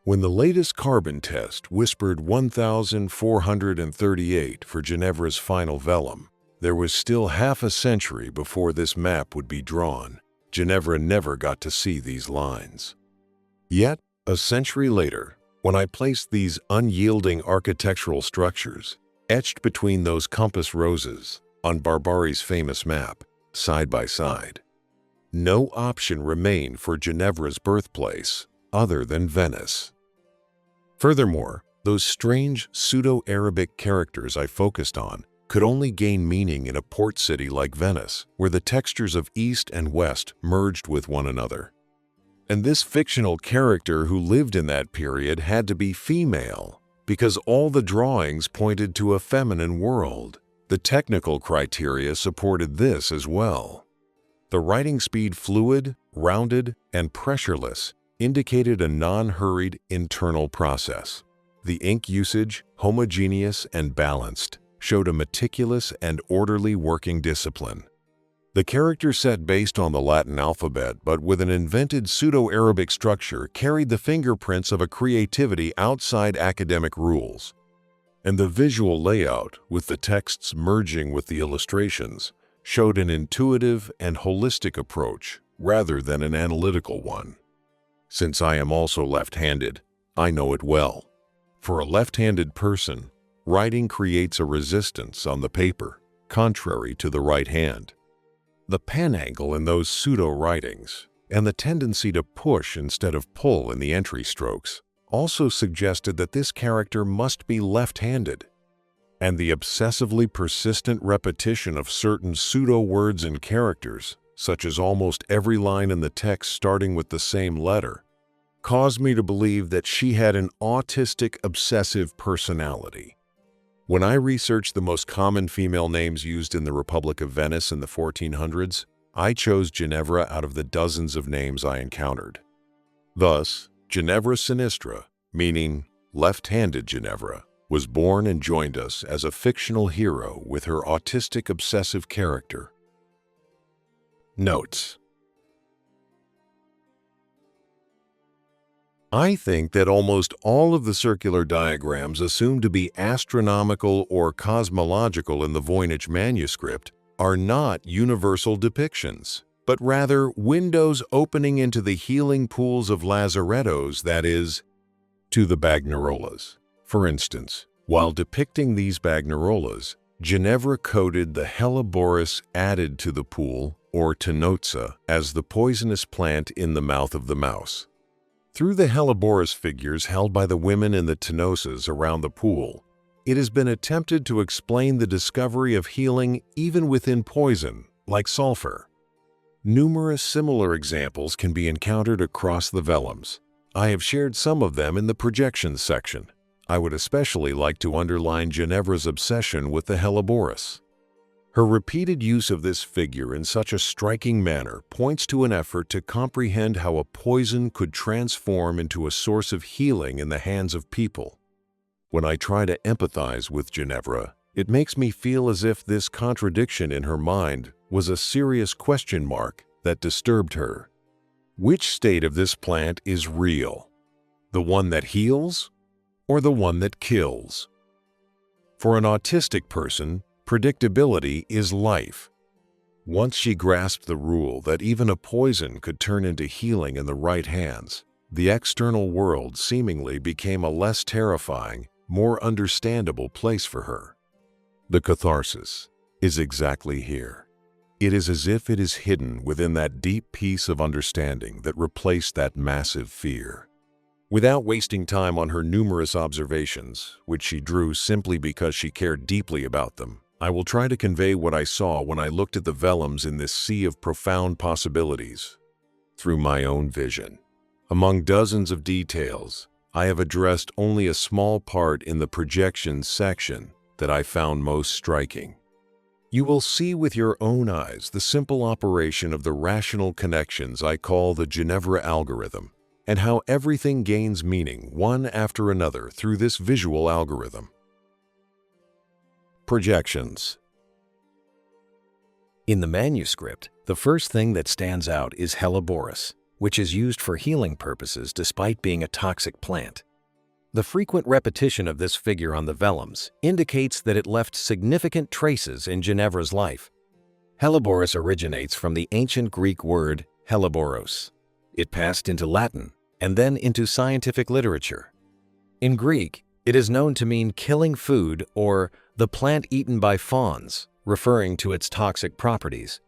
When the latest carbon test whispered 1438 for Ginevra's final vellum, there was still half a century before this map would be drawn. Ginevra never got to see these lines. Yet, a century later, when I placed these unyielding architectural structures, etched between those compass roses, on Barbari's famous map, side by side, no option remained for Ginevra's birthplace other than Venice. Furthermore, those strange pseudo-Arabic characters I focused on could only gain meaning in a port city like Venice, where the textures of East and West merged with one another. And this fictional character who lived in that period had to be female, because all the drawings pointed to a feminine world. The technical criteria supported this as well. The writing speed fluid, rounded, and pressureless indicated a non-hurried internal process. The ink usage, homogeneous and balanced, showed a meticulous and orderly working discipline. The character set based on the Latin alphabet but with an invented pseudo-Arabic structure carried the fingerprints of a creativity outside academic rules. And the visual layout, with the texts merging with the illustrations, showed an intuitive and holistic approach rather than an analytical one. Since I am also left-handed, I know it well. For a left-handed person, writing creates a resistance on the paper, contrary to the right hand. The pen angle in those pseudo-writings, and the tendency to push instead of pull in the entry strokes, also suggested that this character must be left-handed. And the obsessively persistent repetition of certain pseudo-words and characters, such as almost every line in the text starting with the same letter, caused me to believe that she had an autistic obsessive personality. When I researched the most common female names used in the Republic of Venice in the 1400s, I chose Ginevra out of the dozens of names I encountered. Thus, Ginevra Sinistra, meaning left-handed Ginevra, was born and joined us as a fictional hero with her autistic obsessive character. Notes: I think that almost all of the circular diagrams assumed to be astronomical or cosmological in the Voynich Manuscript are not universal depictions, but rather windows opening into the healing pools of lazarettos, that is, to the Bagnarolas. For instance, while depicting these Bagnarolas, Ginevra coded the Helleborus added to the pool, or tenotza, as the poisonous plant in the mouth of the mouse. Through the Helleborus figures held by the women in the tenosas around the pool, it has been attempted to explain the discovery of healing even within poison, like sulfur. Numerous similar examples can be encountered across the vellums. I have shared some of them in the projections section. I would especially like to underline Ginevra's obsession with the Helleborus. Her repeated use of this figure in such a striking manner points to an effort to comprehend how a poison could transform into a source of healing in the hands of people. When I try to empathize with Ginevra, it makes me feel as if this contradiction in her mind was a serious question mark that disturbed her. Which state of this plant is real? The one that heals, or the one that kills? For an autistic person, predictability is life. Once she grasped the rule that even a poison could turn into healing in the right hands, the external world seemingly became a less terrifying, more understandable place for her. The catharsis is exactly here. It is as if it is hidden within that deep piece of understanding that replaced that massive fear. Without wasting time on her numerous observations, which she drew simply because she cared deeply about them, I will try to convey what I saw when I looked at the vellums in this sea of profound possibilities, through my own vision. Among dozens of details, I have addressed only a small part in the projections section that I found most striking. You will see with your own eyes the simple operation of the rational connections I call the Ginevra algorithm, and how everything gains meaning one after another through this visual algorithm. Projections. In the manuscript, the first thing that stands out is Helleborus, which is used for healing purposes despite being a toxic plant. The frequent repetition of this figure on the vellums indicates that it left significant traces in Ginevra's life. Helleborus originates from the ancient Greek word Helleborus. It passed into Latin and then into scientific literature. In Greek, it is known to mean killing food or the plant eaten by fawns, referring to its toxic properties.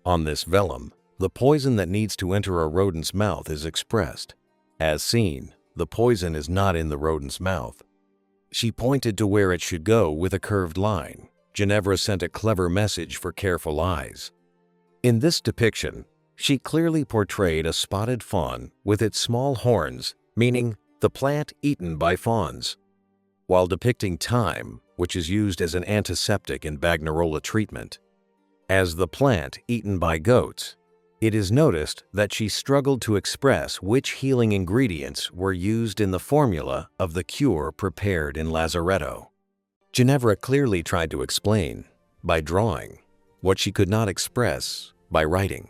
On this vellum, the poison that needs to enter a rodent's mouth is expressed. As seen, the poison is not in the rodent's mouth. She pointed to where it should go with a curved line. Ginevra sent a clever message for careful eyes. In this depiction, she clearly portrayed a spotted fawn with its small horns, meaning the plant eaten by fawns. While depicting thyme, which is used as an antiseptic in Bagnarola treatment, as the plant eaten by goats, it is noticed that she struggled to express which healing ingredients were used in the formula of the cure prepared in lazaretto. Ginevra clearly tried to explain, by drawing, what she could not express by writing.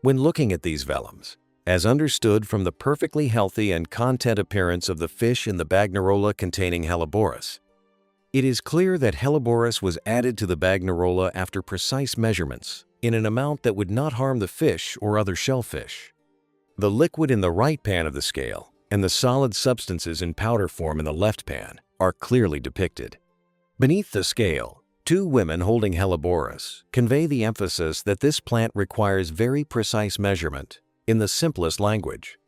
When looking at these vellums, as understood from the perfectly healthy and content appearance of the fish in the Bagnarola containing Helleborus, it is clear that Helleborus was added to the Bagnarola after precise measurements, in an amount that would not harm the fish or other shellfish. The liquid in the right pan of the scale and the solid substances in powder form in the left pan are clearly depicted. Beneath the scale, two women holding Helleborus convey the emphasis that this plant requires very precise measurement in the simplest language.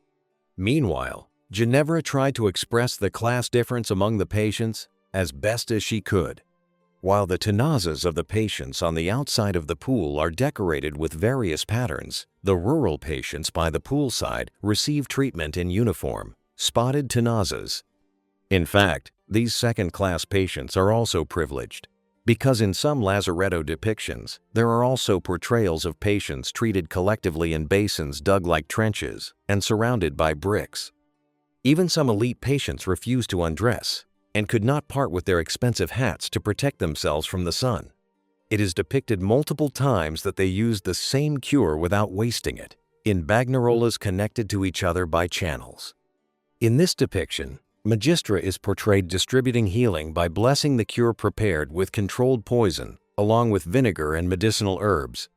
Meanwhile, Ginevra tried to express the class difference among the patients as best as she could. While the tenazas of the patients on the outside of the pool are decorated with various patterns, the rural patients by the poolside receive treatment in uniform, spotted tenazas. In fact, these second-class patients are also privileged, because in some lazaretto depictions, there are also portrayals of patients treated collectively in basins dug like trenches and surrounded by bricks. Even some elite patients refuse to undress and could not part with their expensive hats to protect themselves from the sun. It is depicted multiple times that they used the same cure without wasting it, in bagnarolas connected to each other by channels. In this depiction, Magistra is portrayed distributing healing by blessing the cure prepared with controlled poison, along with vinegar and medicinal herbs,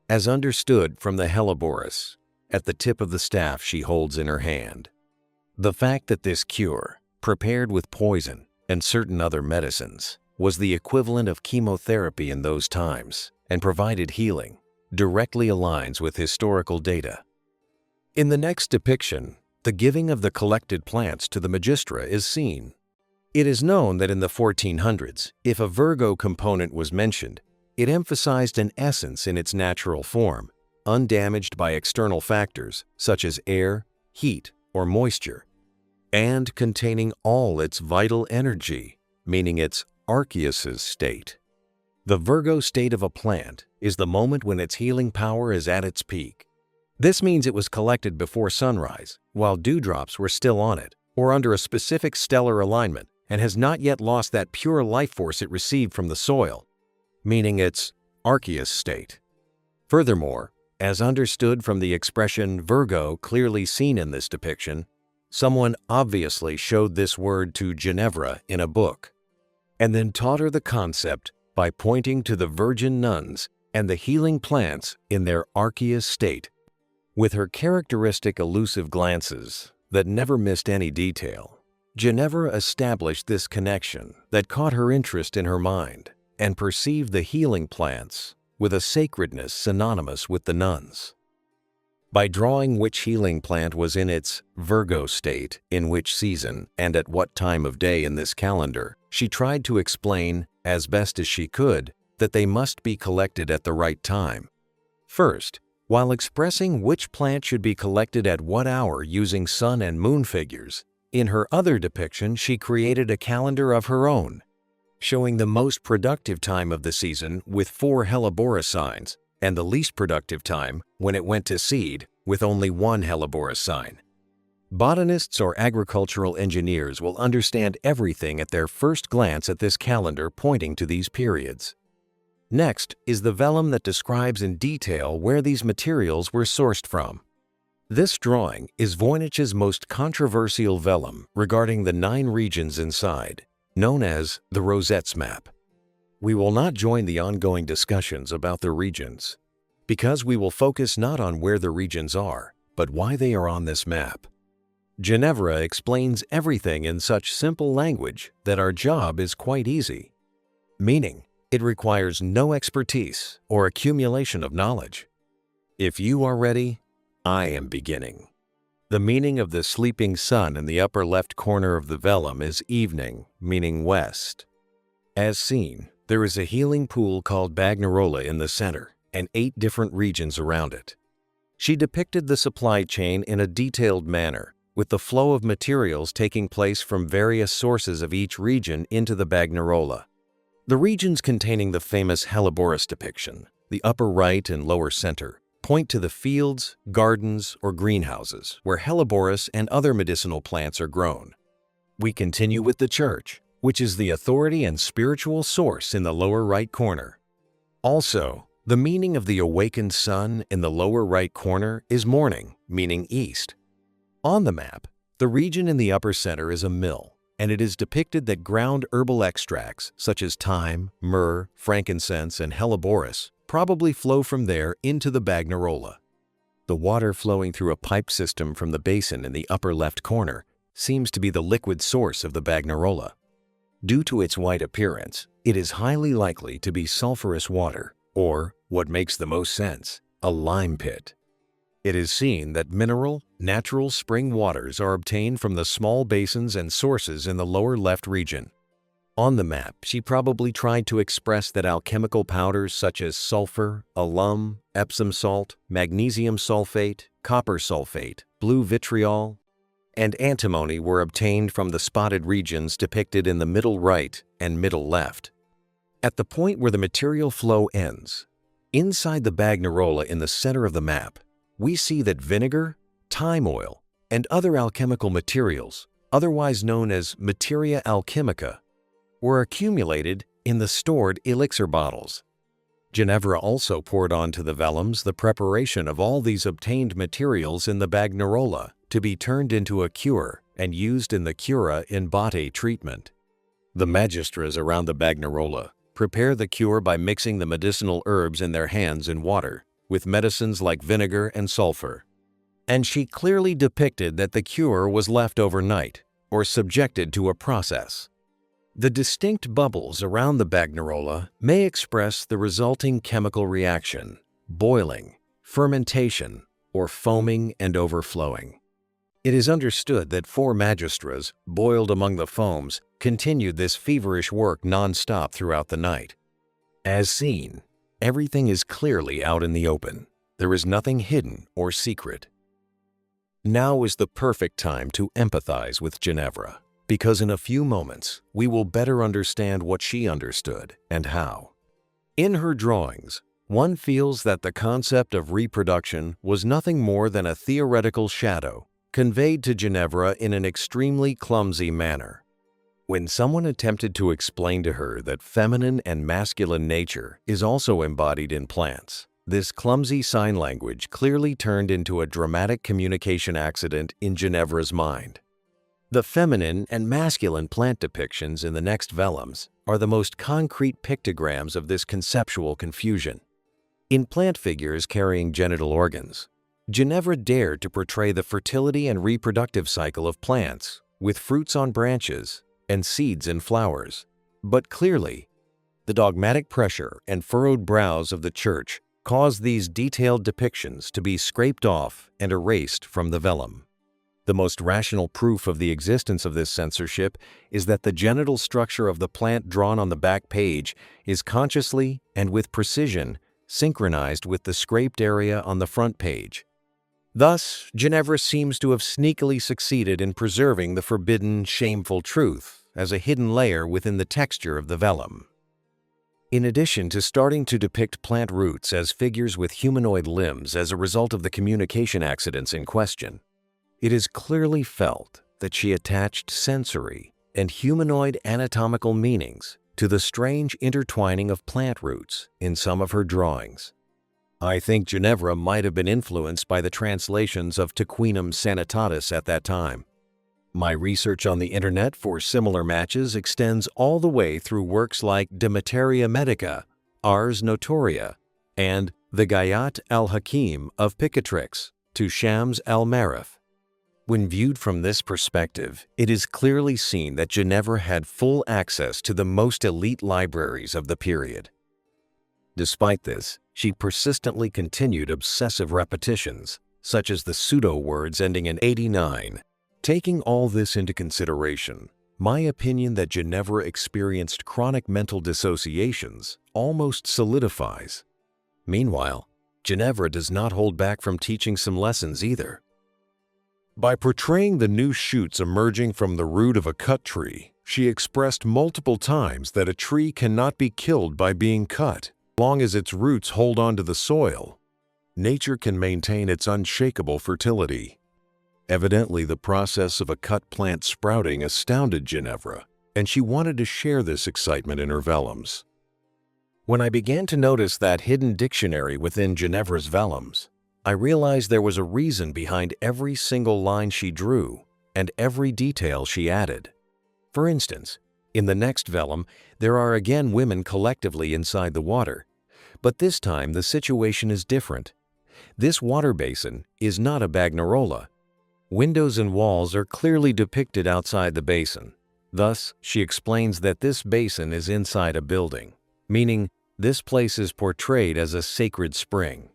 as understood from the Helleborus, at the tip of the staff she holds in her hand. The fact that this cure, prepared with poison and certain other medicines, was the equivalent of chemotherapy in those times and provided healing, directly aligns with historical data. In the next depiction, the giving of the collected plants to the Magistra is seen. It is known that in the 1400s, if a Virgo component was mentioned, it emphasized an essence in its natural form, undamaged by external factors such as air, heat, or moisture, and containing all its vital energy, meaning its archeus's state. The Virgo state of a plant is the moment when its healing power is at its peak. This means it was collected before sunrise, while dewdrops were still on it, or under a specific stellar alignment, and has not yet lost that pure life force it received from the soil, meaning its archeus state. Furthermore, as understood from the expression Virgo clearly seen in this depiction, someone obviously showed this word to Ginevra in a book, and then taught her the concept by pointing to the virgin nuns and the healing plants in their archeus state. With her characteristic elusive glances that never missed any detail, Ginevra established this connection that caught her interest in her mind and perceived the healing plants with a sacredness synonymous with the nuns. By drawing which healing plant was in its Virgo state, in which season, and at what time of day in this calendar, she tried to explain, as best as she could, that they must be collected at the right time. First, while expressing which plant should be collected at what hour using sun and moon figures, in her other depiction she created a calendar of her own, showing the most productive time of the season with 4 Helleborus signs, and the least productive time when it went to seed with only 1 Helleborus sign. Botanists or agricultural engineers will understand everything at their first glance at this calendar pointing to these periods. Next is the vellum that describes in detail where these materials were sourced from. This drawing is Voynich's most controversial vellum regarding the 9 regions inside, known as the Rosette's map. We will not join the ongoing discussions about the regions, because we will focus not on where the regions are, but why they are on this map. Ginevra explains everything in such simple language that our job is quite easy, meaning it requires no expertise or accumulation of knowledge. If you are ready, I am beginning. The meaning of the sleeping sun in the upper left corner of the vellum is evening, meaning west. As seen, there is a healing pool called Bagnarola in the center and 8 different regions around it. She depicted the supply chain in a detailed manner, with the flow of materials taking place from various sources of each region into the Bagnarola. The regions containing the famous Helleborus depiction, the upper right and lower center, point to the fields, gardens, or greenhouses where Helleborus and other medicinal plants are grown. We continue with the church, which is the authority and spiritual source in the lower right corner. Also, the meaning of the awakened sun in the lower right corner is morning, meaning east. On the map, the region in the upper center is a mill, and it is depicted that ground herbal extracts such as thyme, myrrh, frankincense, and Helleborus probably flow from there into the Bagnarola. The water flowing through a pipe system from the basin in the upper left corner seems to be the liquid source of the Bagnarola. Due to its white appearance, it is highly likely to be sulfurous water, or, what makes the most sense, a lime pit. It is seen that mineral, natural spring waters are obtained from the small basins and sources in the lower left region. On the map, she probably tried to express that alchemical powders such as sulfur, alum, Epsom salt, magnesium sulfate, copper sulfate, blue vitriol, and antimony were obtained from the spotted regions depicted in the middle right and middle left. At the point where the material flow ends, inside the Bagnarola in the center of the map, we see that vinegar, thyme oil, and other alchemical materials, otherwise known as materia alchemica, were accumulated in the stored elixir bottles. Ginevra also poured onto the vellums the preparation of all these obtained materials in the bagnarola to be turned into a cure and used in the cura in botte treatment. The magistras around the bagnarola prepare the cure by mixing the medicinal herbs in their hands in water with medicines like vinegar and sulfur. And she clearly depicted that the cure was left overnight or subjected to a process. The distinct bubbles around the bagnarola may express the resulting chemical reaction, boiling, fermentation, or foaming and overflowing. It is understood that 4 magistras, boiled among the foams, continued this feverish work non-stop throughout the night. As seen, everything is clearly out in the open. There is nothing hidden or secret. Now is the perfect time to empathize with Ginevra, because in a few moments we will better understand what she understood and how. In her drawings, one feels that the concept of reproduction was nothing more than a theoretical shadow conveyed to Ginevra in an extremely clumsy manner. When someone attempted to explain to her that feminine and masculine nature is also embodied in plants, this clumsy sign language clearly turned into a dramatic communication accident in Ginevra's mind. The feminine and masculine plant depictions in the next vellums are the most concrete pictograms of this conceptual confusion. In plant figures carrying genital organs, Ginevra dared to portray the fertility and reproductive cycle of plants with fruits on branches and seeds in flowers. But clearly, the dogmatic pressure and furrowed brows of the Church caused these detailed depictions to be scraped off and erased from the vellum. The most rational proof of the existence of this censorship is that the genital structure of the plant drawn on the back page is consciously and with precision synchronized with the scraped area on the front page. Thus, Ginevra seems to have sneakily succeeded in preserving the forbidden, shameful truth as a hidden layer within the texture of the vellum. In addition to starting to depict plant roots as figures with humanoid limbs as a result of the communication accidents in question, it is clearly felt that she attached sensory and humanoid anatomical meanings to the strange intertwining of plant roots in some of her drawings. I think Ginevra might have been influenced by the translations of Tequinum Sanitatis at that time. My research on the internet for similar matches extends all the way through works like De Materia Medica, Ars Notoria, and the Gayat al-Hakim of Picatrix to Shams al-Marif. When viewed from this perspective, it is clearly seen that Ginevra had full access to the most elite libraries of the period. Despite this, she persistently continued obsessive repetitions, such as the pseudo-words ending in 89. Taking all this into consideration, my opinion that Ginevra experienced chronic mental dissociations almost solidifies. Meanwhile, Ginevra does not hold back from teaching some lessons either. By portraying the new shoots emerging from the root of a cut tree, she expressed multiple times that a tree cannot be killed by being cut. As long as its roots hold on to the soil, nature can maintain its unshakable fertility. Evidently, the process of a cut plant sprouting astounded Ginevra, and she wanted to share this excitement in her vellums. When I began to notice that hidden dictionary within Ginevra's vellums, I realized there was a reason behind every single line she drew and every detail she added. For instance, in the next vellum, there are again women collectively inside the water, but this time the situation is different. This water basin is not a bagnarola. Windows and walls are clearly depicted outside the basin. Thus, she explains that this basin is inside a building, meaning this place is portrayed as a sacred spring,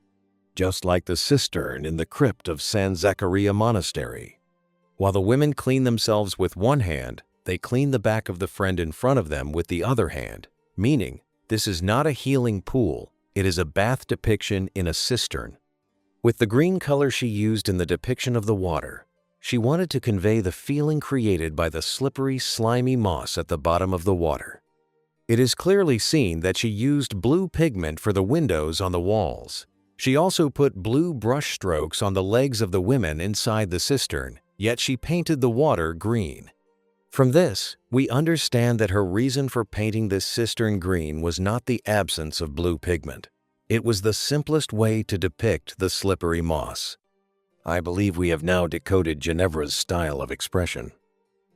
just like the cistern in the crypt of San Zaccaria Monastery. While the women clean themselves with one hand, they clean the back of the friend in front of them with the other hand, meaning this is not a healing pool, it is a bath depiction in a cistern. With the green color she used in the depiction of the water, she wanted to convey the feeling created by the slippery, slimy moss at the bottom of the water. It is clearly seen that she used blue pigment for the windows on the walls. She also put blue brush strokes on the legs of the women inside the cistern, yet she painted the water green. From this, we understand that her reason for painting this cistern green was not the absence of blue pigment. It was the simplest way to depict the slippery moss. I believe we have now decoded Ginevra's style of expression.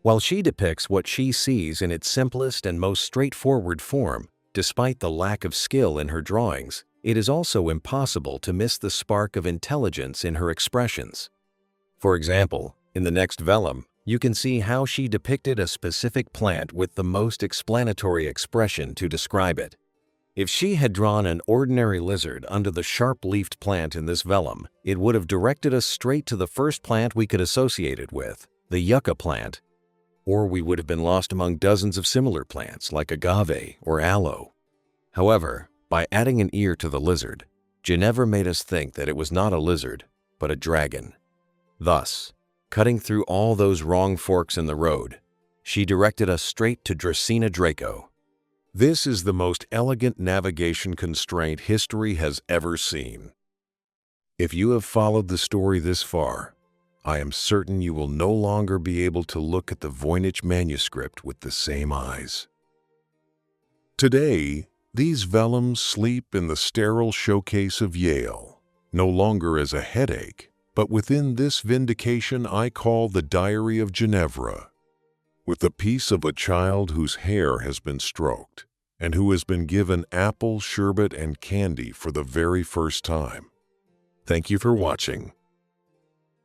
While she depicts what she sees in its simplest and most straightforward form, despite the lack of skill in her drawings, it is also impossible to miss the spark of intelligence in her expressions. For example, in the next vellum, you can see how she depicted a specific plant with the most explanatory expression to describe it. If she had drawn an ordinary lizard under the sharp-leafed plant in this vellum, it would have directed us straight to the first plant we could associate it with, the yucca plant, or we would have been lost among dozens of similar plants like agave or aloe. However, by adding an ear to the lizard, Ginevra made us think that it was not a lizard, but a dragon. Thus, cutting through all those wrong forks in the road, she directed us straight to Dracaena Draco. This is the most elegant navigation constraint history has ever seen. If you have followed the story this far, I am certain you will no longer be able to look at the Voynich Manuscript with the same eyes. Today, these vellums sleep in the sterile showcase of Yale, no longer as a headache, but within this vindication I call the Diary of Ginevra, with the piece of a child whose hair has been stroked and who has been given apple, sherbet, and candy for the very first time. Thank you for watching.